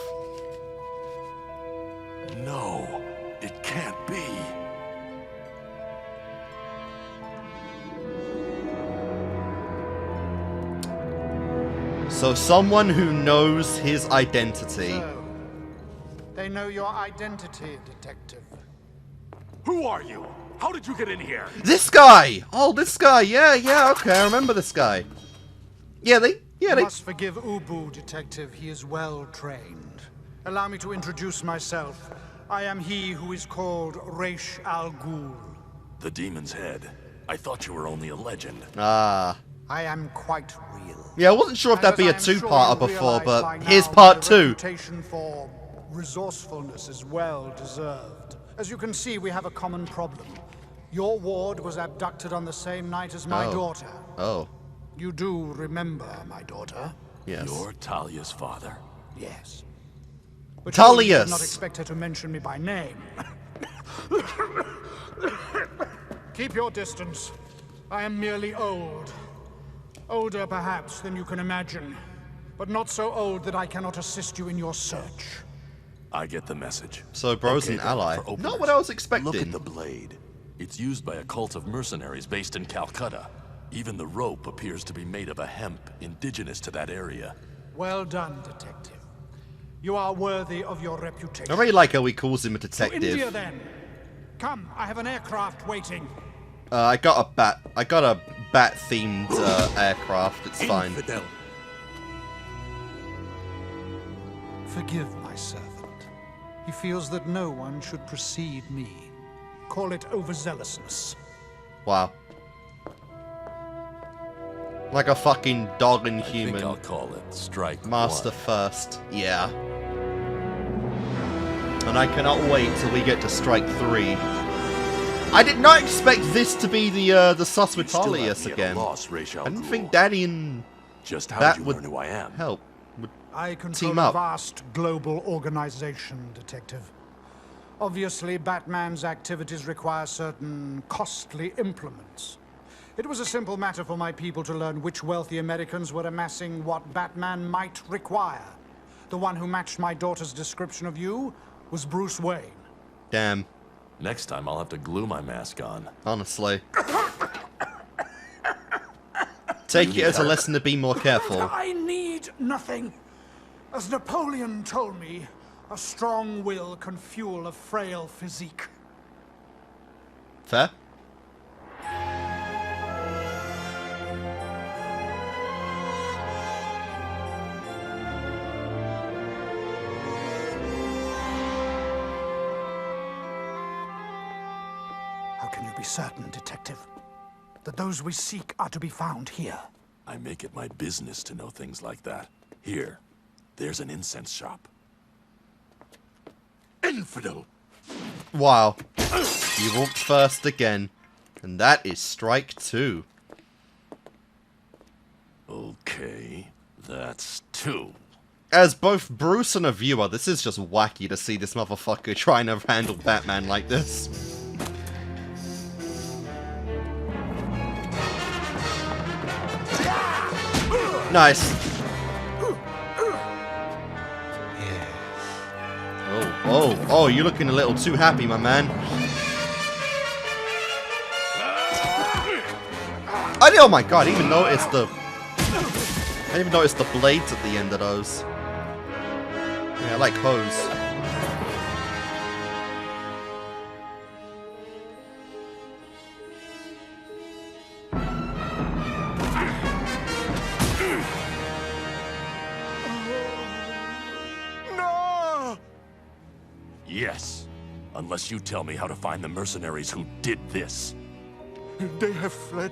No, it can't be. So someone who knows his identity. So, they know your identity, Detective. Who are you? How did you get in here? This guy! Oh, this guy. Yeah, okay. I remember this guy. Yeah, they... You must forgive Ubu, Detective. He is well trained. Allow me to introduce myself. I am he who is called Raish Al Ghul. The Demon's Head. I thought you were only a legend. Ah. I am quite real. Yeah, I wasn't sure if that'd be a And as I am two-parter sure you before, realize but by now, here's part 2. My reputation for resourcefulness is well deserved. As you can see, we have a common problem. Your ward was abducted on the same night as my daughter. Oh. You do remember my daughter? Yes. You're Talia's father? Yes. But surely you Talius! did not expect her to mention me by name. Keep your distance. I am merely old. Older, perhaps, than you can imagine. But not so old that I cannot assist you in your search. I get the message. So bro's Okay, an then, ally. for openers, Not what I was expecting. Look at the blade. It's used by a cult of mercenaries based in Calcutta. Even the rope appears to be made of a hemp indigenous to that area. Well done, Detective. You are worthy of your reputation. I really like how he calls him a detective. To India, then. Come, I have an aircraft waiting. I got a bat-themed aircraft. It's fine. Forgive my servant. He feels that no one should precede me. Call it overzealousness. Wow. Like a fucking dog and human. I think I'll call it Strike Master One. first. Yeah. And I cannot wait till we get to Strike 3. I did not expect this to be the sus with Talius again. I didn't think Daddy and Just how that did you would learn who I am? help. Would I control team a up. vast global organization, Detective. Obviously, Batman's activities require certain costly implements. It was a simple matter for my people to learn which wealthy Americans were amassing what Batman might require. The one who matched my daughter's description of you was Bruce Wayne. Damn. Next time I'll have to glue my mask on. Honestly. Take it as a lesson to be more careful. I need nothing. As Napoleon told me, a strong will can fuel a frail physique. Fair? How can you be certain, Detective, that those we seek are to be found here? I make it my business to know things like that. Here, there's an incense shop. Infidel! Wow. You walked first again. And that is Strike 2. Okay, that's 2. As both Bruce and a viewer, this is just wacky to see this motherfucker trying to handle Batman like this. Nice. Oh, you're looking a little too happy, my man. Oh my god, I even noticed the... I didn't even notice the blades at the end of those. Yeah, I like hose. No! Yes. Unless you tell me how to find the mercenaries who did this. They have fled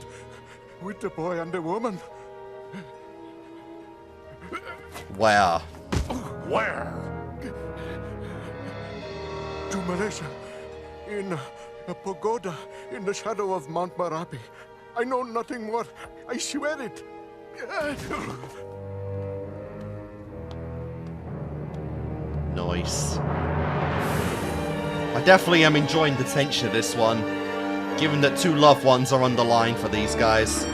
with the boy and the woman. Wow. Where? To Malaysia, in a pagoda in the shadow of Mount Marapi. I know nothing more. I swear it. Nice. I definitely am enjoying the tension of this one, given that two loved ones are on the line for these guys.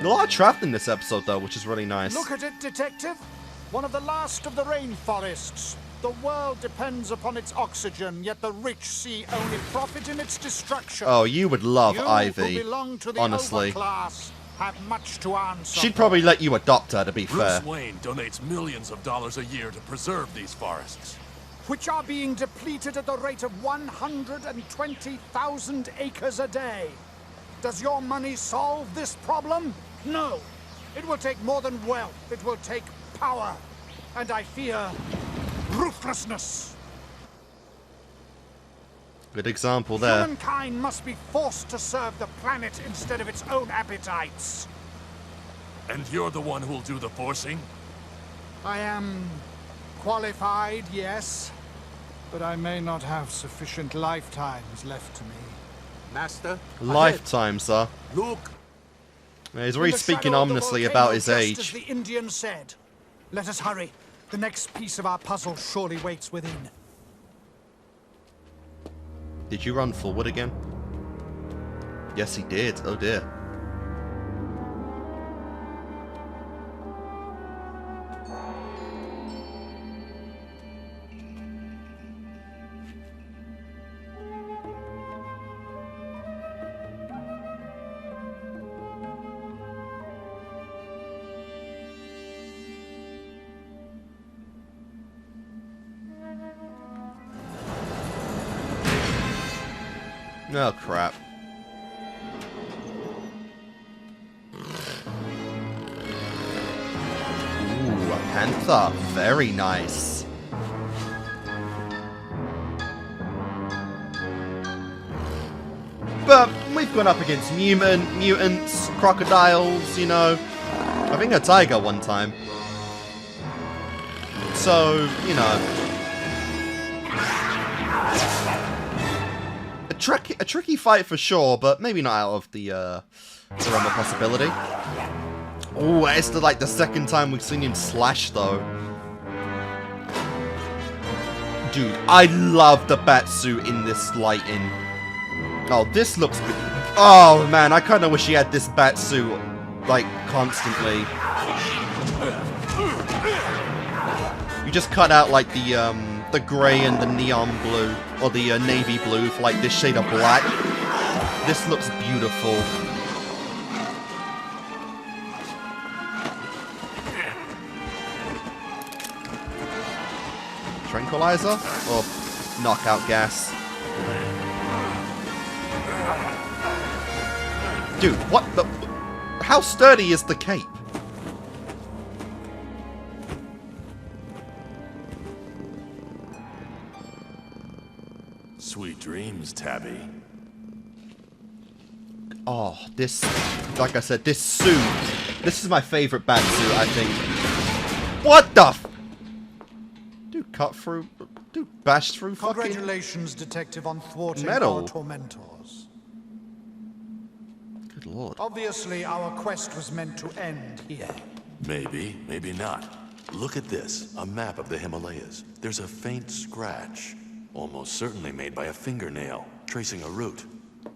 A lot of travel in this episode, though, which is really nice. Look at it, Detective. One of the last of the rainforests. The world depends upon its oxygen, yet the rich see only profit in its destruction. Oh, you would love You Ivy, who belong to the honestly. overclass have much to answer. She'd probably let you adopt her, to be fair. Bruce Wayne donates millions of dollars a year to preserve these forests. Which are being depleted at the rate of 120,000 acres a day. Does your money solve this problem? No. It will take more than wealth. It will take power. And I fear ruthlessness. Good example there. Humankind must be forced to serve the planet instead of its own appetites. And you're the one who'll do the forcing? I am qualified, yes, but I may not have sufficient lifetimes left to me. Master? Lifetime, sir. Look. Yeah, he's already speaking ominously about his age. Just as the Indian said. Let us hurry. The next piece of our puzzle surely waits within. Did you run forward again? Yes, he did. Oh dear. Oh, crap. Ooh, a panther. Very nice. But we've gone up against mutants, crocodiles, you know. I think a tiger one time. So, you know. A tricky fight for sure, but maybe not out of the realm of possibility. Oh, it's like the second time we've seen him slash, though. Dude, I love the batsuit in this lighting. Oh, this looks good. Oh, man, I kind of wish he had this batsuit, like, constantly. You just cut out, like, the grey and the neon blue, or the navy blue for like this shade of black. This looks beautiful. Tranquilizer? Or knockout gas? Dude, what the... How sturdy is the cape? Sweet dreams, Tabby. Oh, this... Like I said, this suit... This is my favorite bat suit, I think. What the f... Dude, cut through... Dude, bash through fucking... Congratulations, Detective, on thwarting metal. our tormentors. Good lord. Obviously, our quest was meant to end here. Maybe, maybe not. Look at this, a map of the Himalayas. There's a faint scratch, almost certainly made by a fingernail, tracing a route.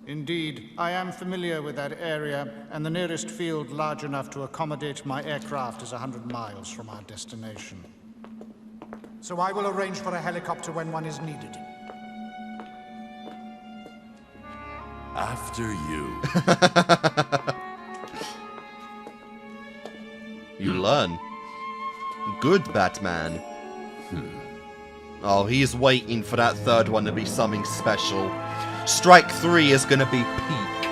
Indeed, I am familiar with that area, and the nearest field large enough to accommodate my aircraft is 100 miles from our destination. So I will arrange for a helicopter when one is needed. After you. You learn. Good, Batman. Oh, he's waiting for that third one to be something special. Strike 3 is gonna be peak.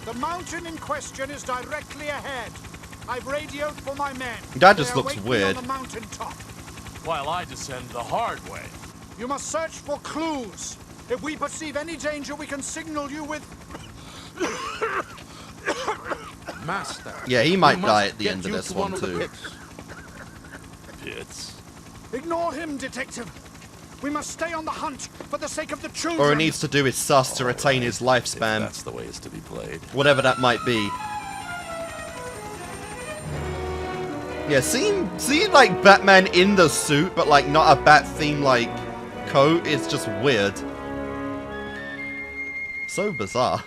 The mountain in question is directly ahead. I've radioed for my men. That just They looks await me weird. on the mountaintop. While I descend the hard way. You must search for clues. If we perceive any danger, we can signal you with... Master. Yeah, he might we die must at the get end of you this to one of the too. Pits? Ignore him, Detective. We must stay on the hunt for the sake of the children. Or he needs to do his sus to retain his lifespan. That's the way it's to be played. Whatever that might be. Yeah, seeing like Batman in the suit, but like not a bat theme like coat is just weird. So bizarre.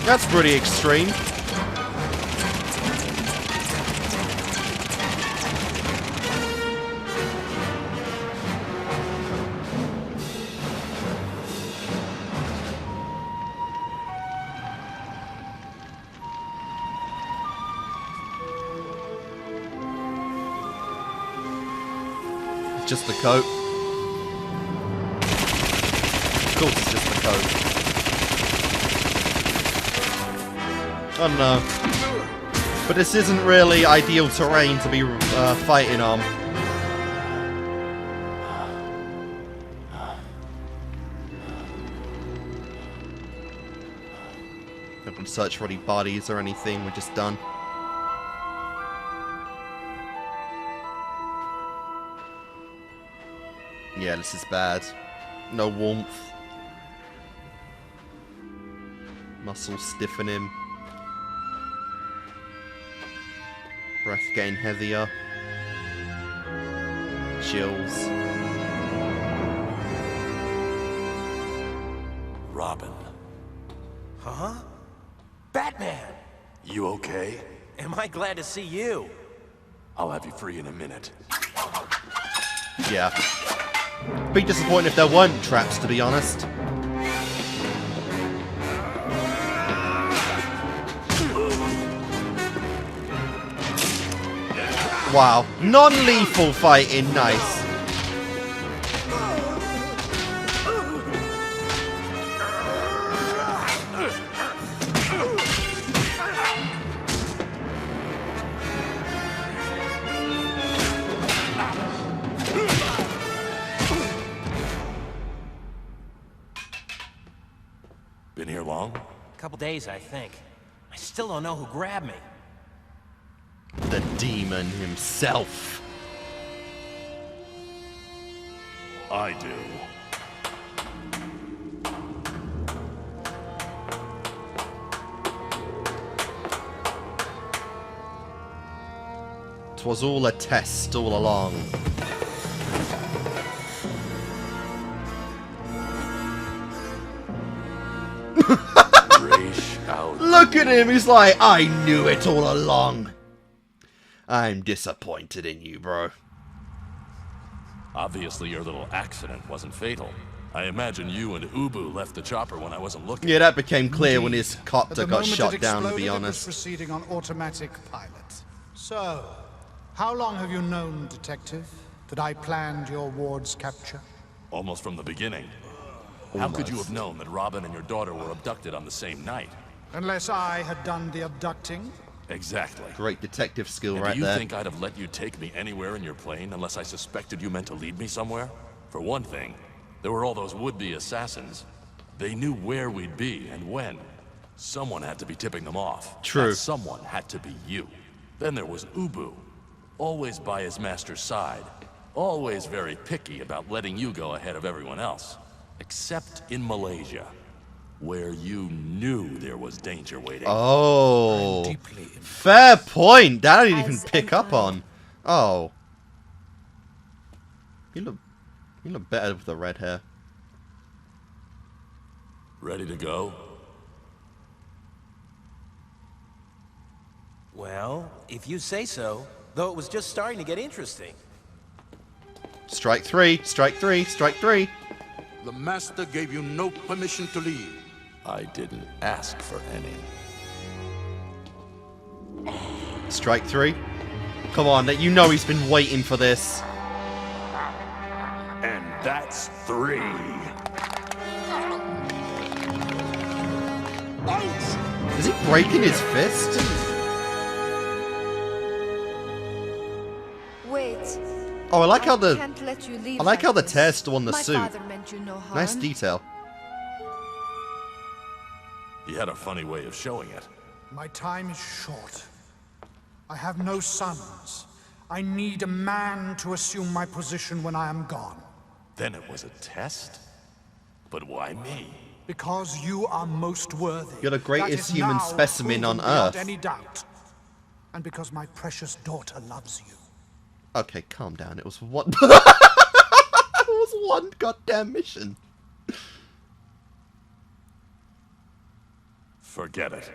That's pretty extreme. Just the coat. Of course it's just the coat. I don't know. But this isn't really ideal terrain to be fighting on. Not gonna search for any bodies or anything, we're just done. Yeah, this is bad. No warmth. Muscles stiffening. Breath getting heavier. Chills. Robin. Huh? Batman! You okay? Am I glad to see you? I'll have you free in a minute. Yeah. Be disappointed if there weren't traps, to be honest. Wow. Non-lethal fighting, nice. Been here long? A couple days, I think. I still don't know who grabbed me. The demon himself. I do. 'Twas all a test all along. Look at him, he's like, I knew it all along. I'm disappointed in you, bro. Obviously your little accident wasn't fatal. I imagine you and Ubu left the chopper when I wasn't looking. Yeah, that became clear when his At copter the got moment shot it down, to exploded, be it was honest. proceeding on automatic pilot. So, how long have you known, Detective, that I planned your ward's capture? Almost from the beginning. How could you have known that Robin and your daughter were abducted on the same night? Unless I had done the abducting? Exactly. Great detective skill And right do you there. think I'd have let you take me anywhere in your plane unless I suspected you meant to lead me somewhere? For one thing, there were all those would-be assassins. They knew where we'd be and when. Someone had to be tipping them off. True. That someone had to be you. Then there was Ubu. Always by his master's side. Always very picky about letting you go ahead of everyone else. Except in Malaysia, where you knew there was danger waiting. Oh, fair point. That I didn't even pick up on. Oh, you look better with the red hair. Ready to go? Well, if you say so, though it was just starting to get interesting. Strike three, strike three, strike three. The master gave you no permission to leave. I didn't ask for any. Strike three. Come on, you know he's been waiting for this. And that's 3. Is he breaking his fist? Wait. Oh, I like how can't let you leave how the this. tear's still on the My suit. father meant you no harm. Nice detail. He had a funny way of showing it. My time is short. I have no sons. I need a man to assume my position when I am gone. Then it was a test? But why me? Because you are most worthy. You're the greatest That is human now specimen on proven beyond Earth. any doubt. And because my precious daughter loves you. Okay, calm down. It was one. It was one goddamn mission. Forget it.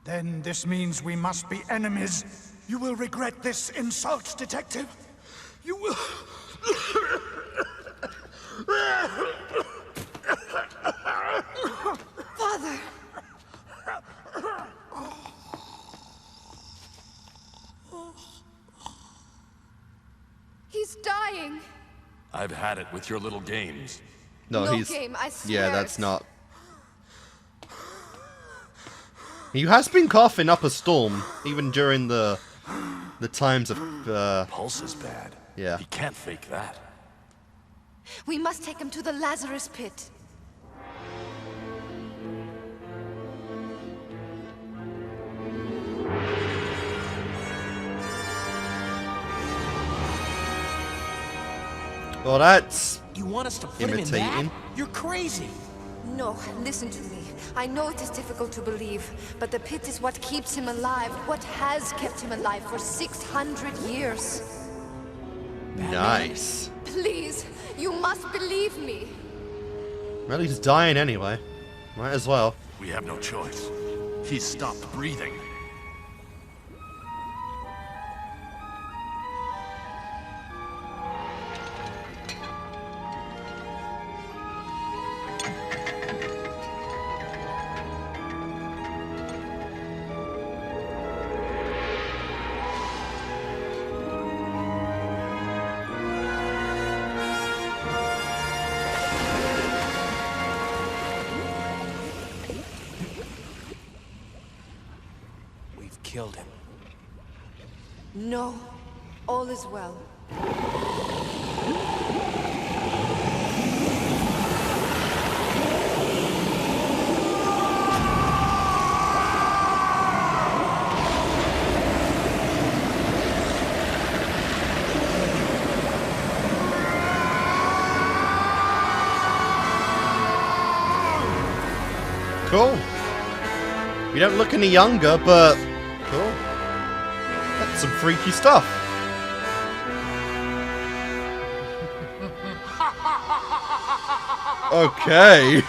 Then this means we must be enemies. You will regret this insult, detective. You will. Father! He's dying. I've had it with your little games. No, he's. Game, I swear Yeah, that's it. not. He has been coughing up a storm, even during the times of. Pulse is bad. Yeah. He can't fake that. We must take him to the Lazarus pit. Well, that's. You want us to put him in imitating. that? You're crazy. No, listen to me. I know it is difficult to believe, but the pit is what keeps him alive, what has kept him alive for 600 years. Nice. Please, you must believe me. Well, he's dying anyway. Might as well. We have no choice. He's stopped breathing. Killed him. No, all is well. Cool. You don't look any younger, but cool. That's some freaky stuff. Okay.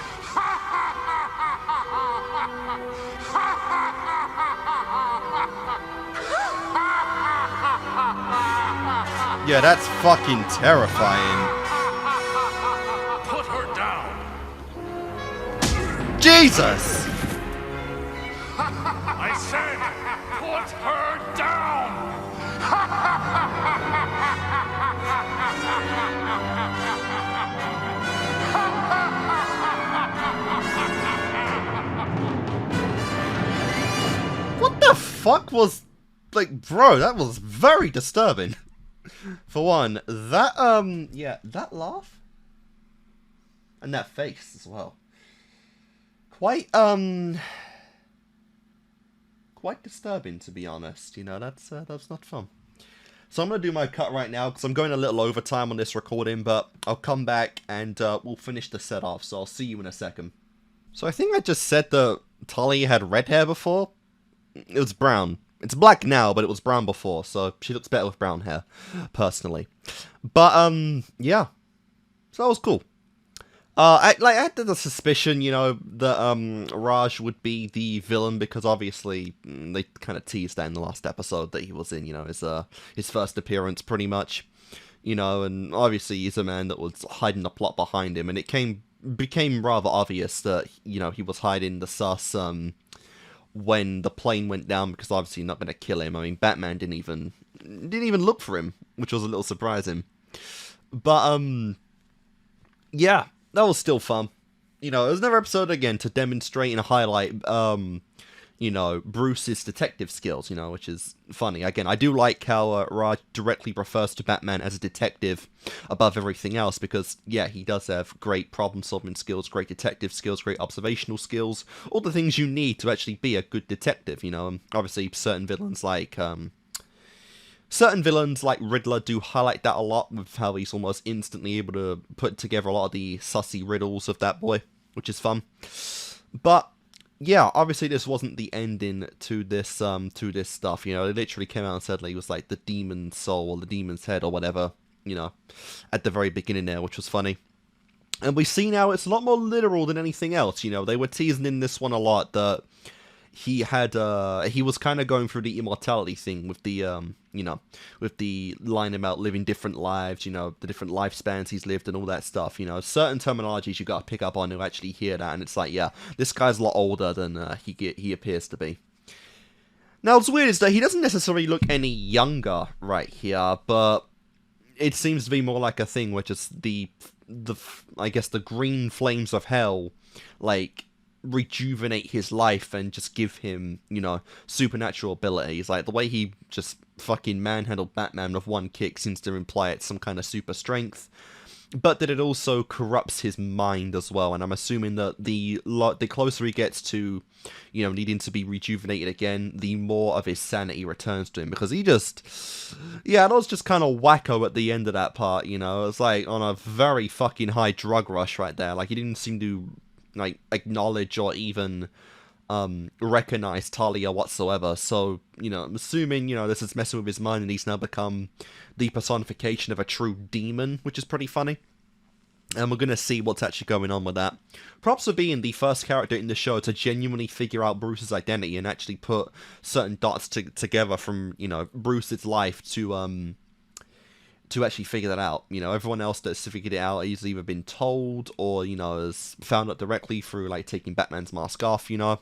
Yeah, that's fucking terrifying. Put her down. Jesus! I said, put her down. What the fuck was... Like, bro, that was very disturbing. For one, that, yeah, that laugh? And that face as well. Quite, quite disturbing, to be honest. You know, that's not fun. So I'm going to do my cut right now, because I'm going a little overtime on this recording, but I'll come back and we'll finish the set off, so I'll see you in a second. So I think I just said that Talia had red hair before. It was brown. It's black now, but it was brown before, so she looks better with brown hair, personally. But, yeah. So that was cool. I had the suspicion, you know, that Raj would be the villain, because obviously they kind of teased that in the last episode that he was in, you know, his first appearance, pretty much. You know, and obviously he's a man that was hiding the plot behind him, and it became rather obvious that, you know, he was hiding the sus, when the plane went down, because obviously you're not going to kill him. I mean, Batman didn't even look for him, which was a little surprising. But, yeah, that was still fun. You know, it was another episode, again, to demonstrate and highlight, you know, Bruce's detective skills, you know, which is funny. Again, I do like how Raj directly refers to Batman as a detective above everything else, because, yeah, he does have great problem-solving skills, great detective skills, great observational skills, all the things you need to actually be a good detective, you know. And obviously, certain villains like Riddler do highlight that a lot, with how he's almost instantly able to put together a lot of the sussy riddles of that boy, which is fun. But yeah, obviously this wasn't the ending to this stuff, you know. It literally came out and said, like, it was like the demon's soul or the demon's head or whatever, you know, at the very beginning there, which was funny. And we see now it's a lot more literal than anything else, you know. They were teasing in this one a lot that he was kind of going through the immortality thing with the, you know, with the line about living different lives, you know, the different lifespans he's lived and all that stuff, you know. Certain terminologies you got to pick up on to actually hear that, and it's like, yeah, this guy's a lot older than he appears to be. Now, what's weird is that he doesn't necessarily look any younger right here, but it seems to be more like a thing where just I guess the green flames of hell, like, rejuvenate his life and just give him, you know, supernatural abilities. Like, the way he just fucking manhandled Batman with one kick seems to imply it's some kind of super strength, but that it also corrupts his mind as well. And I'm assuming that the closer he gets to, you know, needing to be rejuvenated again, the more of his sanity returns to him, because he just, yeah, that was just kind of wacko at the end of that part, you know. It was like on a very fucking high drug rush right there. Like, he didn't seem to, like, acknowledge or even recognize Talia whatsoever. So, you know, I'm assuming, you know, this is messing with his mind and he's now become the personification of a true demon, which is pretty funny. And we're going to see what's actually going on with that. Props for being the first character in the show to genuinely figure out Bruce's identity and actually put certain dots together from, you know, Bruce's life to actually figure that out. You know, everyone else that's figured it out has either been told or, you know, has found it directly through, like, taking Batman's mask off, you know.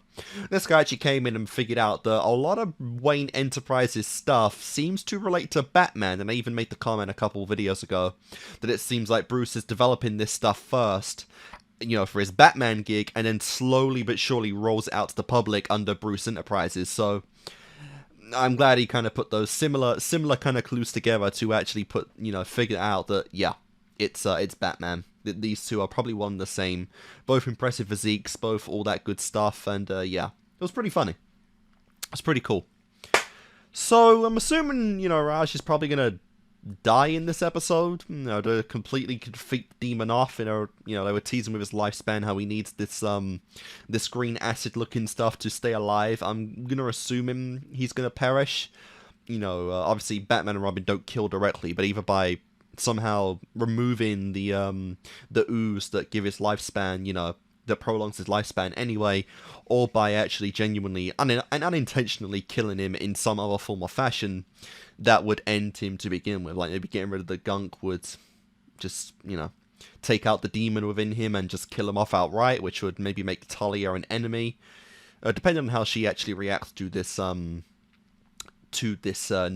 This guy actually came in and figured out that a lot of Wayne Enterprises stuff seems to relate to Batman, and I even made the comment a couple videos ago that it seems like Bruce is developing this stuff first, you know, for his Batman gig, and then slowly but surely rolls it out to the public under Bruce Enterprises. So I'm glad he kind of put those similar kind of clues together to actually figure out that, yeah, it's Batman. These two are probably one and the same. Both impressive physiques, both all that good stuff, and yeah, it was pretty funny. It's pretty cool. So I'm assuming, you know, Raj is probably gonna die in this episode, you know, to completely defeat Demon off. You know, they were teasing with his lifespan how he needs this green acid looking stuff to stay alive. I'm gonna assume he's gonna perish. You know, obviously Batman and Robin don't kill directly, but either by somehow removing the ooze that give his lifespan, you know, that prolongs his lifespan anyway, or by actually genuinely and unintentionally killing him in some other form or fashion that would end him to begin with. Like, maybe getting rid of the gunk would just, you know, take out the demon within him and just kill him off outright, which would maybe make Talia an enemy, depending on how she actually reacts to this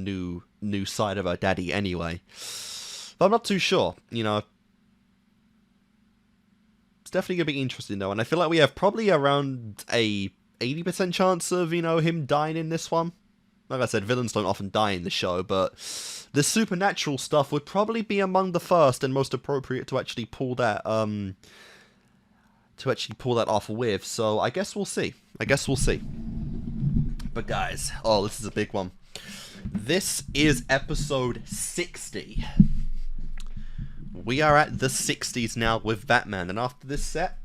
new side of her daddy anyway. But I'm not too sure, you know. It's definitely going to be interesting, though, and I feel like we have probably around a 80% chance of, you know, him dying in this one. Like I said, villains don't often die in the show, but the supernatural stuff would probably be among the first and most appropriate to actually pull that off with. So I guess we'll see. But But guys, oh, this is a big one. This is episode 60. We are at the 60s now with Batman, and after this set,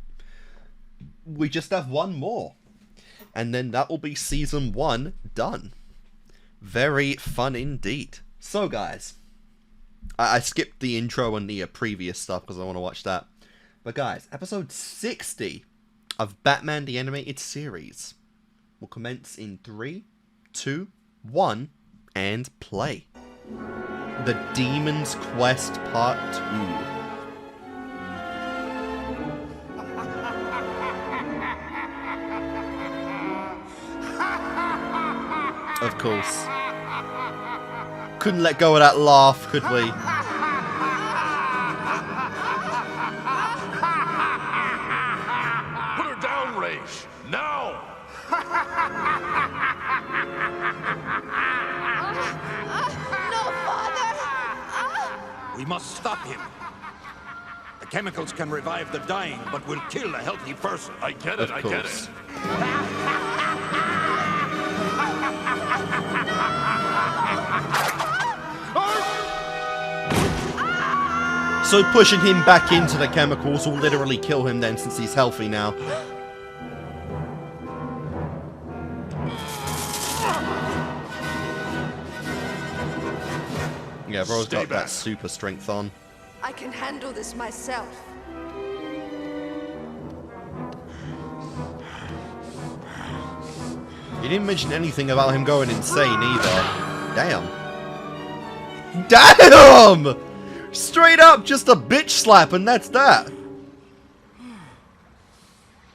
we just have one more. And then that will be season 1 done. Very fun indeed. So guys, I skipped the intro and the previous stuff because I want to watch that. But guys, episode 60 of Batman the Animated Series will commence in 3, 2, 1, and play. The Demon's Quest Part 2. Of course. Couldn't let go of that laugh, could we? Put her down, Raish! Now! No, Father! We must stop him. The chemicals can revive the dying, but will kill a healthy person. I get it, I get it. So pushing him back into the chemicals will literally kill him then, since he's healthy now. Yeah, bro's got that super strength on. I can handle this myself. You didn't mention anything about him going insane either. Damn. Damn! Straight up, just a bitch slap, and that's that.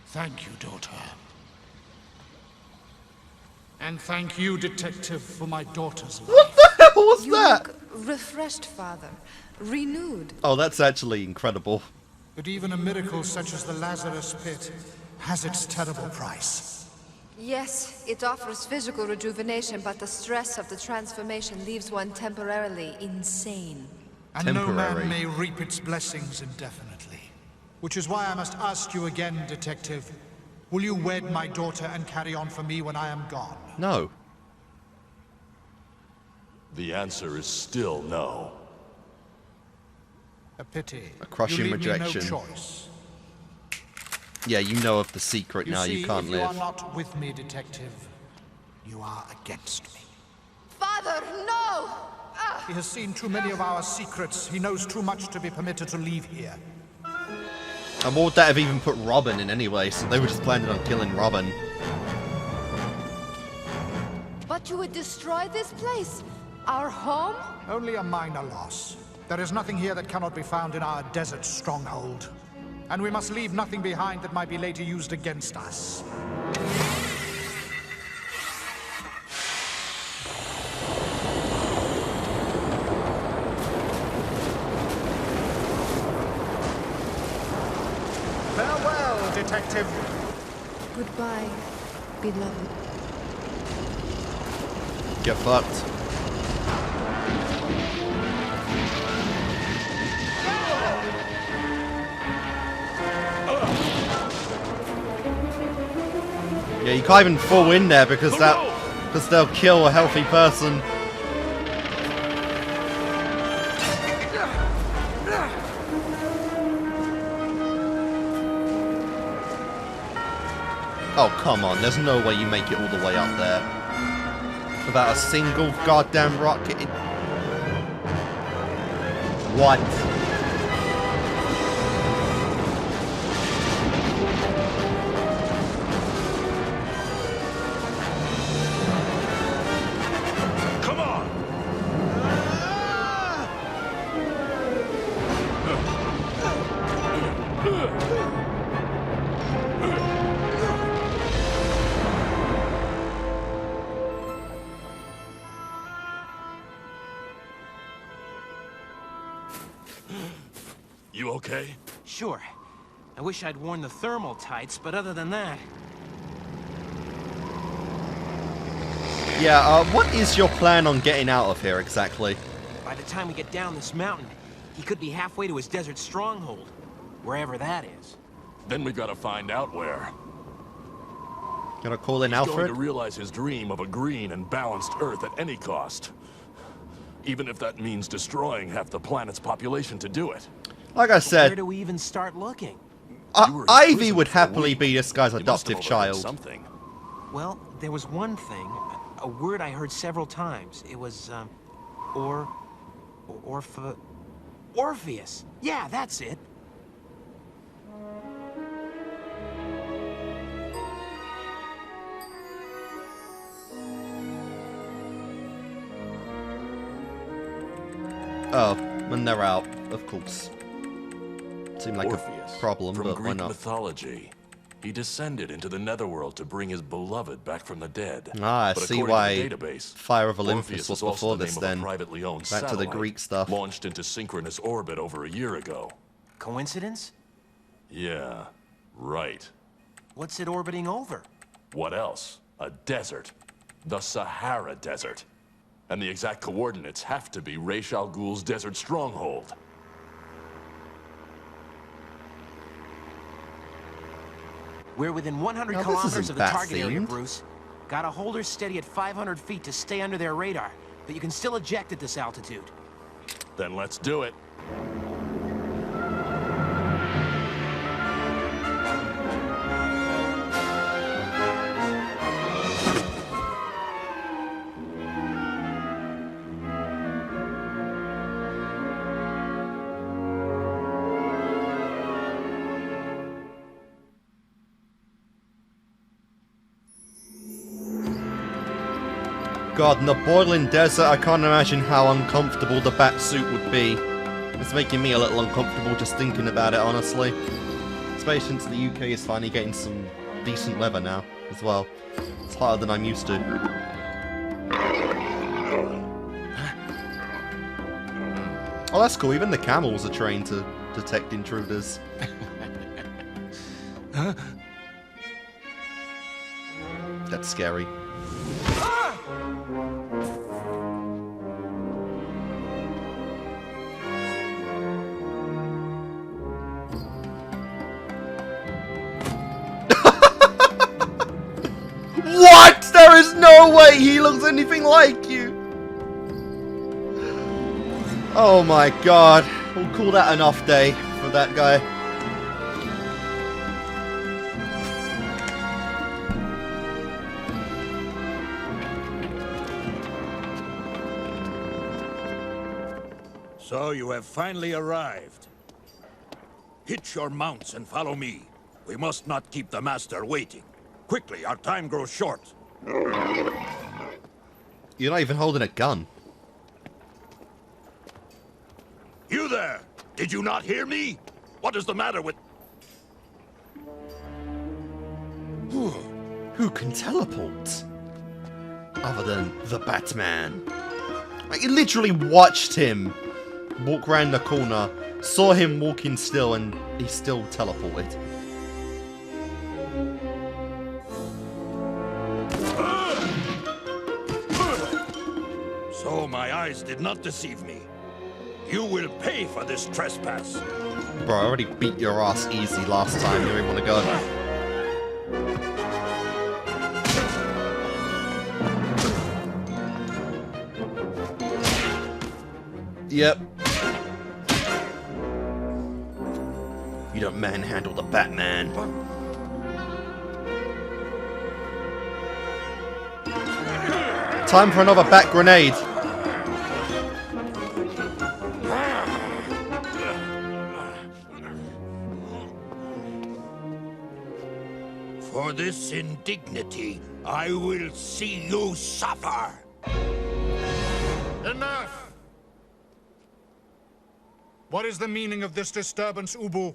Thank you, daughter. And thank you, Detective, for my daughter's life. What the hell was that? You look refreshed, Father. Renewed. Oh, that's actually incredible. But even a miracle such as the Lazarus Pit has its terrible price. Yes, it offers physical rejuvenation, but the stress of the transformation leaves one temporarily insane. And no man may reap its blessings indefinitely. Which is why I must ask you again, Detective. Will you wed my daughter and carry on for me when I am gone? No. The answer is still no. A pity. A crushing you leave rejection. Me no choice. Yeah, you know of the secret now, you can't if live. You are not with me, Detective. You are against me. Father, no! He has seen too many of our secrets. He knows too much to be permitted to leave here. And what would that have even put Robin in anyway? So they were just planning on killing Robin. But you would destroy this place? Our home? Only a minor loss. There is nothing here that cannot be found in our desert stronghold. And we must leave nothing behind that might be later used against us. Farewell, Detective. Goodbye, beloved. Get fucked. Yeah, you can't even fall in there because they'll kill a healthy person. Oh, come on. There's no way you make it all the way up there without a single goddamn rocket. What? You okay? Sure. I wish I'd worn the thermal tights, but other than that... Yeah, what is your plan on getting out of here exactly? By the time we get down this mountain, he could be halfway to his desert stronghold. Wherever that is. Then we gotta find out where. Gonna call in He's Alfred? going to realize his dream of a green and balanced Earth at any cost. Even if that means destroying half the planet's population to do it. Like I said, where do we even start looking? Ivy would happily be this guy's adoptive child. Something. Well, there was one thing, a word I heard several times. It was, Orpheus. Yeah, that's it. Oh, when they're out, of course. Seemed like Orpheus, a problem, from but why Greek not? mythology. He descended into the netherworld to bring his beloved back from the dead. Ah, I But see according why to the database, Fire of Olympus Orpheus was is also before the this name then. of a privately owned Back to the satellite, Greek stuff. launched into synchronous orbit over a year ago. Coincidence? Yeah, right. What's it orbiting over? What else? A desert. The Sahara Desert. And the exact coordinates have to be Ra's al Ghul's desert stronghold. We're within 100 Now, this kilometers isn't of the target area, bat-themed. Bruce. Gotta hold her steady at 500 feet to stay under their radar, but you can still eject at this altitude. Then let's do it. God, in the boiling desert, I can't imagine how uncomfortable the bat suit would be. It's making me a little uncomfortable just thinking about it, honestly. Especially since the UK is finally getting some decent weather now, as well. It's hotter than I'm used to. Oh, that's cool. Even the camels are trained to detect intruders. That's scary. What? There is no way he looks anything like you. Oh my god. We'll call that an off day for that guy. So you have finally arrived. Hitch your mounts and follow me. We must not keep the master waiting. Quickly, our time grows short. You're not even holding a gun. You there! Did you not hear me? What is the matter with... Who can teleport? Other than the Batman. I literally watched him walk around the corner, saw him walking still, and he still teleported. So my eyes did not deceive me. You will pay for this trespass. Bro, I already beat your ass easy last time. You even want to go? Yep. You don't manhandle the Batman. Time for another bat grenade. For this indignity, I will see you suffer. Enough! What is the meaning of this disturbance, Ubu?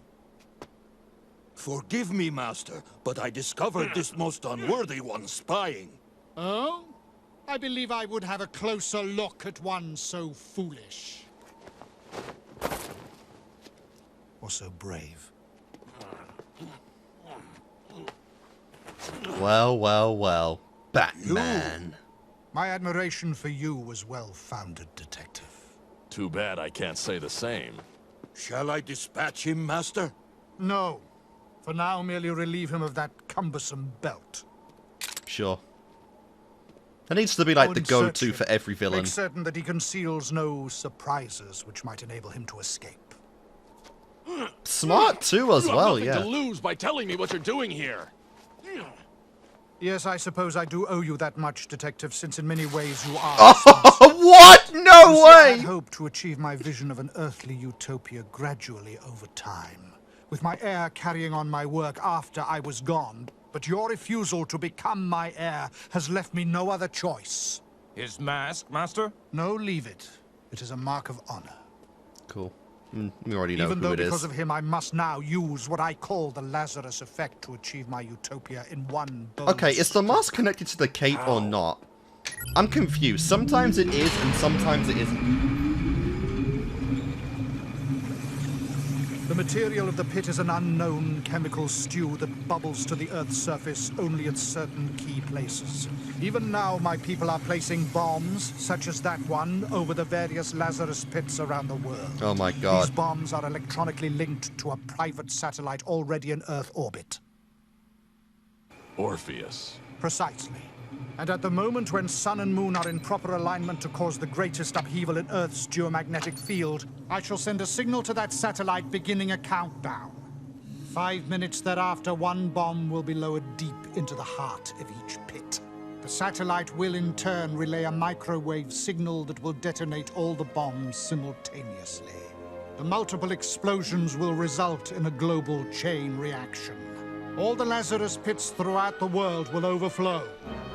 Forgive me, Master, but I discovered this most unworthy one spying. Oh? I believe I would have a closer look at one so foolish. Or so brave. Well, well, well. Batman. My admiration for you was well-founded, Detective. Too bad I can't say the same. Shall I dispatch him, Master? No. For now, merely relieve him of that cumbersome belt. Sure. It needs to be like Go the and go-to search him. for every villain. Make certain that he conceals no surprises which might enable him to escape. Smart too, as well. You Yeah. have nothing to lose by telling me what you're doing here. Yes, I suppose I do owe you that much, Detective, since in many ways you are. Oh, what? No You see, way! I had hoped to achieve my vision of an earthly utopia gradually over time, with my heir carrying on my work after I was gone. But your refusal to become my heir has left me no other choice. His mask, Master? No, leave it. It is a mark of honor. Cool. We already know Even who though it is. because of him I must now use what I call the Lazarus effect to achieve my utopia in one bold Okay, is the mask connected to the cape or not? I'm confused. Sometimes it is, and sometimes it isn't. The material of the pit is an unknown chemical stew that bubbles to the Earth's surface only at certain key places. Even now, my people are placing bombs, such as that one, over the various Lazarus pits around the world. Oh my god. These bombs are electronically linked to a private satellite already in Earth orbit. Orpheus. Precisely. And at the moment when Sun and Moon are in proper alignment to cause the greatest upheaval in Earth's geomagnetic field, I shall send a signal to that satellite beginning a countdown. 5 minutes thereafter, one bomb will be lowered deep into the heart of each pit. The satellite will in turn relay a microwave signal that will detonate all the bombs simultaneously. The multiple explosions will result in a global chain reaction. All the Lazarus pits throughout the world will overflow.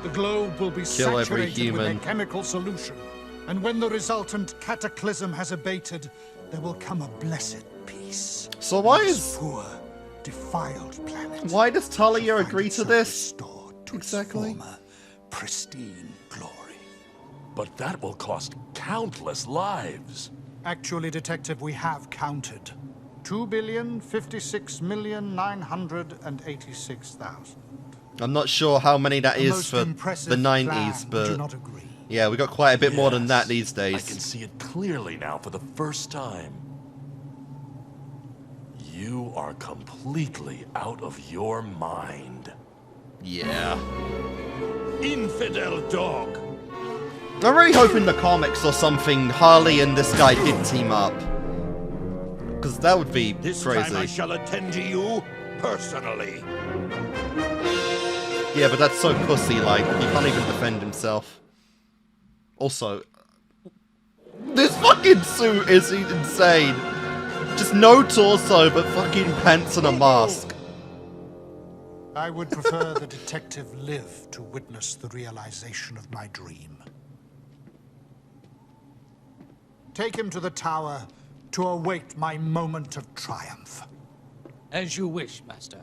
The globe will be Kill every saturated with human. a chemical solution. And when the resultant cataclysm has abated, there will come a blessed peace. So why This is... poor, defiled planet Why does Talia agree to this? Exactly. pristine glory. But that will cost countless lives. Actually, Detective, we have counted. 2,056,986,000. I'm not sure how many that The is most for impressive the 90s, plan, would but... you not agree? Yeah, we got quite a bit more than that Yes, these days. I can see it clearly now for the first time. You are completely out of your mind. Yeah. Infidel dog. I'm really hoping the comics or something, Harley and this guy did team up. Because that would be This crazy. time I shall attend to you personally. Yeah, but that's so pussy-like. He can't even defend himself. Also, this fucking suit is insane. Just no torso, but fucking pants and a mask. I would prefer the detective live to witness the realization of my dream. Take him to the tower to await my moment of triumph. As you wish, Master.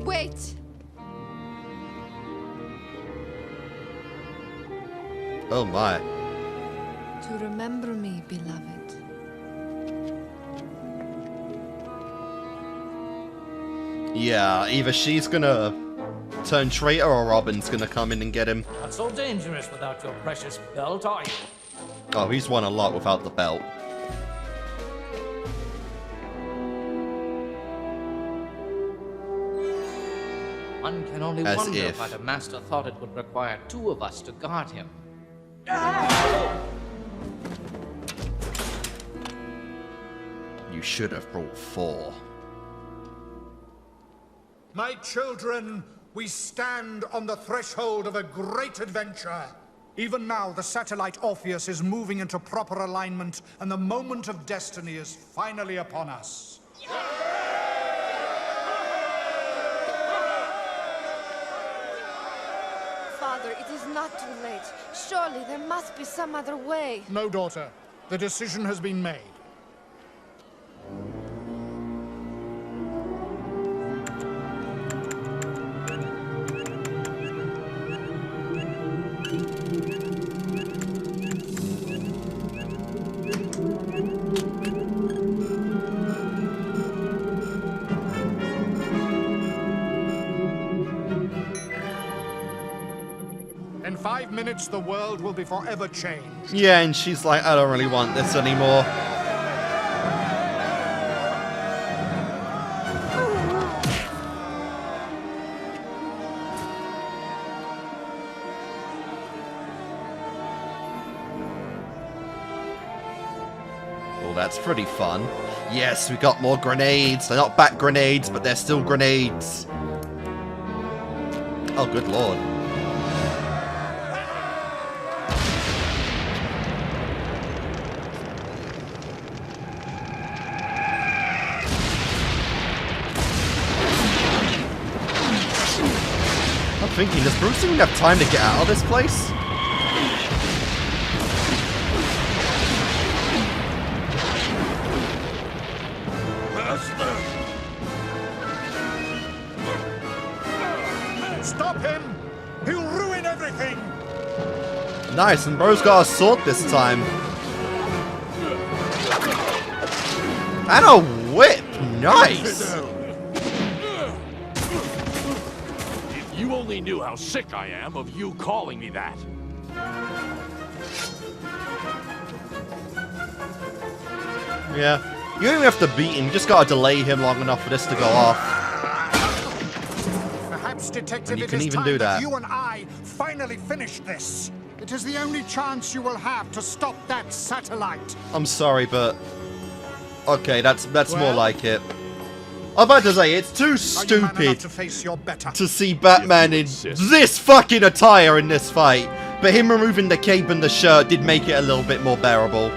Wait! Oh my. To remember me, beloved. Yeah, either she's gonna turn traitor or Robin's gonna come in and get him. Not so dangerous without your precious belt, are you? Oh, he's won a lot without the belt. One can only As wonder if. why the Master thought it would require two of us to guard him. You should have brought 4. My children, we stand on the threshold of a great adventure. Even now, the satellite Orpheus is moving into proper alignment, and the moment of destiny is finally upon us. Father, it is not too late. Surely there must be some other way. No, daughter. The decision has been made. In 5 minutes, the world will be forever changed. Yeah, and she's like, I don't really want this anymore. that's pretty fun. Yes, we got more grenades. They're not bat grenades, but they're still grenades. Oh, good lord. I'm thinking, does Bruce even have time to get out of this place? Stop him! He'll ruin everything! Nice, and bro's got a sword this time. And a whip! Nice! If you only knew how sick I am of you calling me that. Yeah. You don't even have to beat him, you just gotta delay him long enough for this to go off. Perhaps, Detective, And you it can is even time do that. you and I finally finish this. It is the only chance you will have to stop that satellite. I'm sorry, but... Okay, that's more Well? like it. I'm about to say, it's too Are you man stupid enough to face your better? to see Batman in this fucking attire in this fight. But him removing the cape and the shirt did make it a little bit more bearable.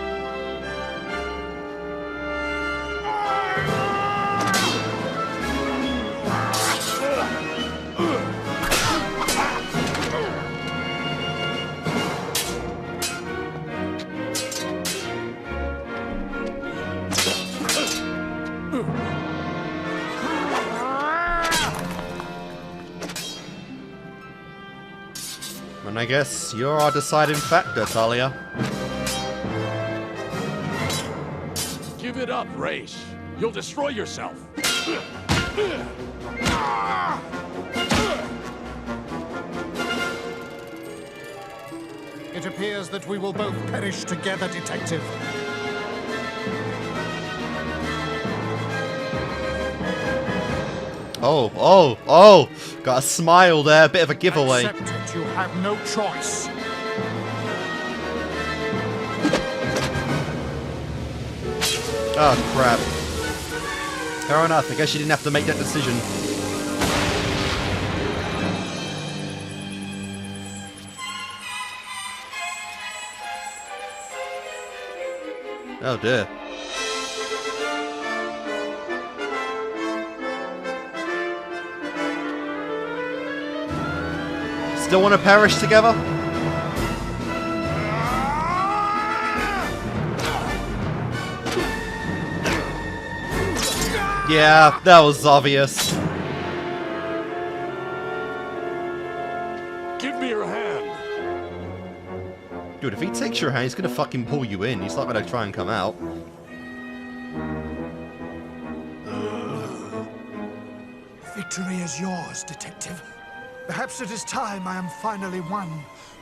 And I guess you're our deciding factor, Talia. Give it up, Raish. You'll destroy yourself. It appears that we will both perish together, Detective. Oh! Got a smile there, bit of a giveaway. Accept it, you have no choice. Oh, crap. Fair enough, I guess you didn't have to make that decision. Oh dear. Still want to perish together? Yeah, that was obvious. Give me your hand. Dude, if he takes your hand, he's gonna fucking pull you in. He's not gonna try and come out. Victory is yours, Detective. Perhaps it is time I am finally one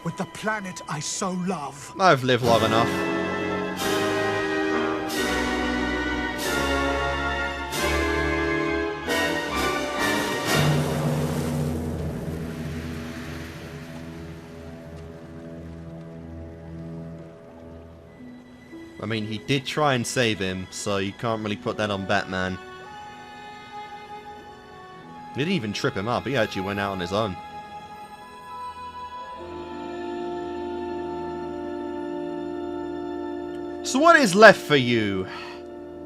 with the planet I so love. I've lived long enough. I mean, he did try and save him, so you can't really put that on Batman. He didn't even trip him up, he actually went out on his own. So what is left for you?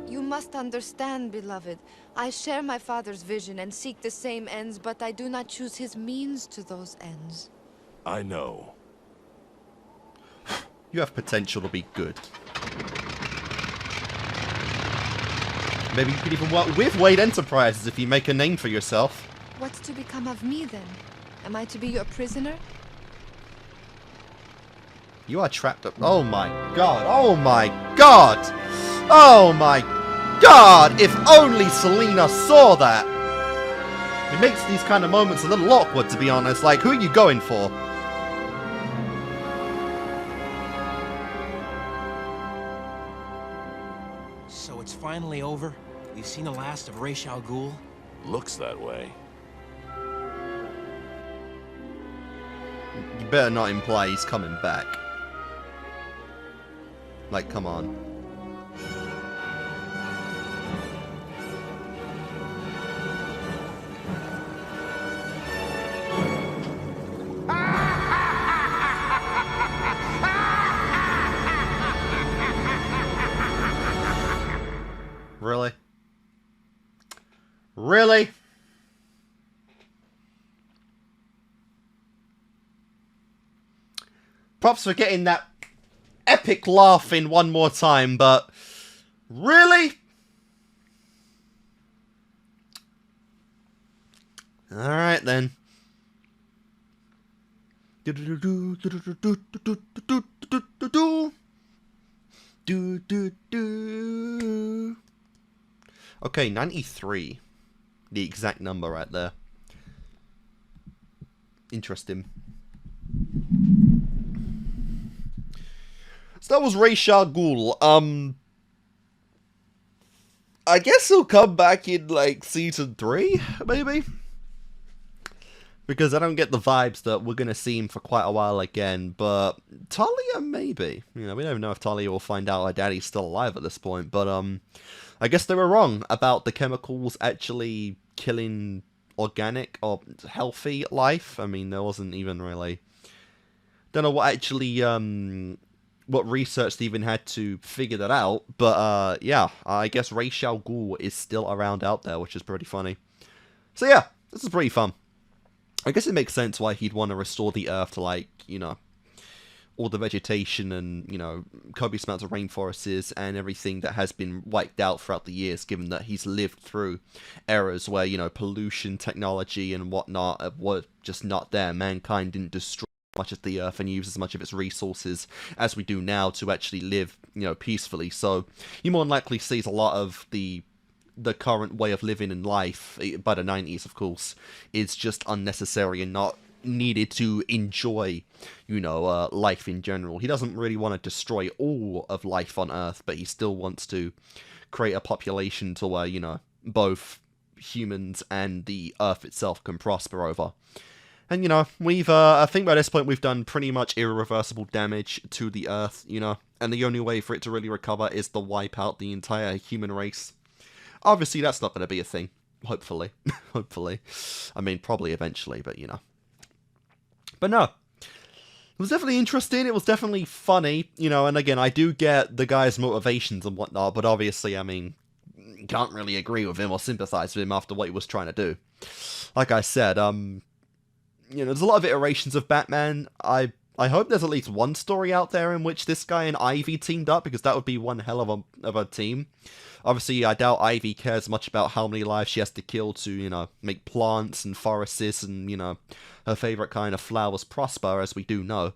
You must understand, beloved. I share my father's vision and seek the same ends, but I do not choose his means to those ends. I know. You have potential to be good. Maybe you could even work with Wade Enterprises if you make a name for yourself. What's to become of me, then? Am I to be your prisoner? You are trapped up. Oh my god. Oh my god. Oh my god. If only Selena saw that. It makes these kind of moments a little awkward, to be honest. Like, who are you going for? So it's finally over? We've seen the last of Ra's al Ghul? Looks that way. You better not imply he's coming back. Like, come on. Really? Props for getting that epic laugh in one more time, but really? Alright then. Okay, 93. The exact number right there. Interesting. So that was Ra's al Ghul. I guess he'll come back in, like, Season 3, maybe? Because I don't get the vibes that we're going to see him for quite a while again, but Talia, maybe. You know, we don't know if Talia will find out her daddy's still alive at this point, but, I guess they were wrong about the chemicals actually killing organic or healthy life. I mean, there wasn't even really... Don't know what actually, what research they even had to figure that out, but, yeah, I guess Ra's al Ghul is still around out there, which is pretty funny. So yeah, this is pretty fun. I guess it makes sense why he'd want to restore the Earth to, like, you know, all the vegetation and, you know, copious amounts of rainforests and everything that has been wiped out throughout the years, given that he's lived through eras where, you know, pollution, technology, and whatnot were just not there. Mankind didn't destroy much of the Earth and use as much of its resources as we do now to actually live, you know, peacefully. So he more than likely sees a lot of the current way of living in life, by the 90s, of course, is just unnecessary and not needed to enjoy, you know, life in general. He doesn't really want to destroy all of life on Earth, but he still wants to create a population to where, you know, both humans and the Earth itself can prosper over. And, you know, we've, I think by this point we've done pretty much irreversible damage to the Earth, you know, and the only way for it to really recover is to wipe out the entire human race. Obviously, that's not going to be a thing. Hopefully. Hopefully. I mean, probably eventually, but, you know. But no. It was definitely interesting. It was definitely funny, you know, and again, I do get the guy's motivations and whatnot, but obviously, I mean, can't really agree with him or sympathize with him after what he was trying to do. Like I said, you know, there's a lot of iterations of Batman. I hope there's at least one story out there in which this guy and Ivy teamed up, because that would be one hell of a team. Obviously, I doubt Ivy cares much about how many lives she has to kill to, you know, make plants and forests and, you know, her favorite kind of flowers prosper, as we do know.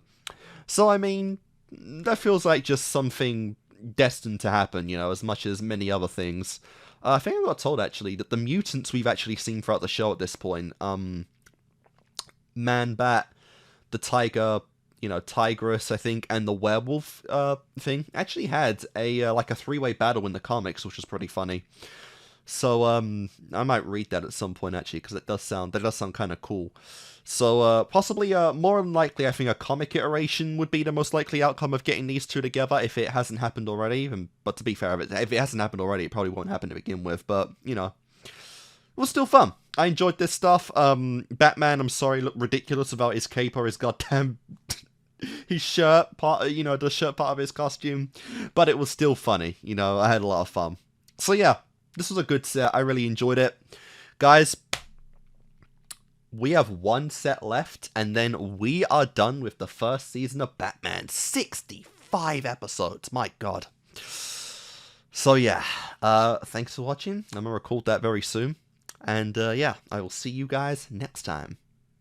So, I mean, that feels like just something destined to happen, you know, as much as many other things. I think I got told, actually, that the mutants we've actually seen throughout the show at this point, Man-Bat, the Tiger, you know, Tigress, I think, and the werewolf thing actually had a like a three-way battle in the comics, which was pretty funny. So I might read that at some point, actually, because that does sound kind of cool. So possibly more than likely, I think a comic iteration would be the most likely outcome of getting these two together if it hasn't happened already. But to be fair, if it hasn't happened already, it probably won't happen to begin with. But you know, it was still fun. I enjoyed this stuff. Batman, I'm sorry, looked ridiculous about his cape or his goddamn his shirt part, you know, the shirt part of his costume, but it was still funny, you know, I had a lot of fun. So yeah, this was a good set, I really enjoyed it. Guys, we have one set left, and then we are done with the first season of Batman. 65 episodes, my god. So yeah, thanks for watching, I'm gonna record that very soon, and yeah, I will see you guys next time.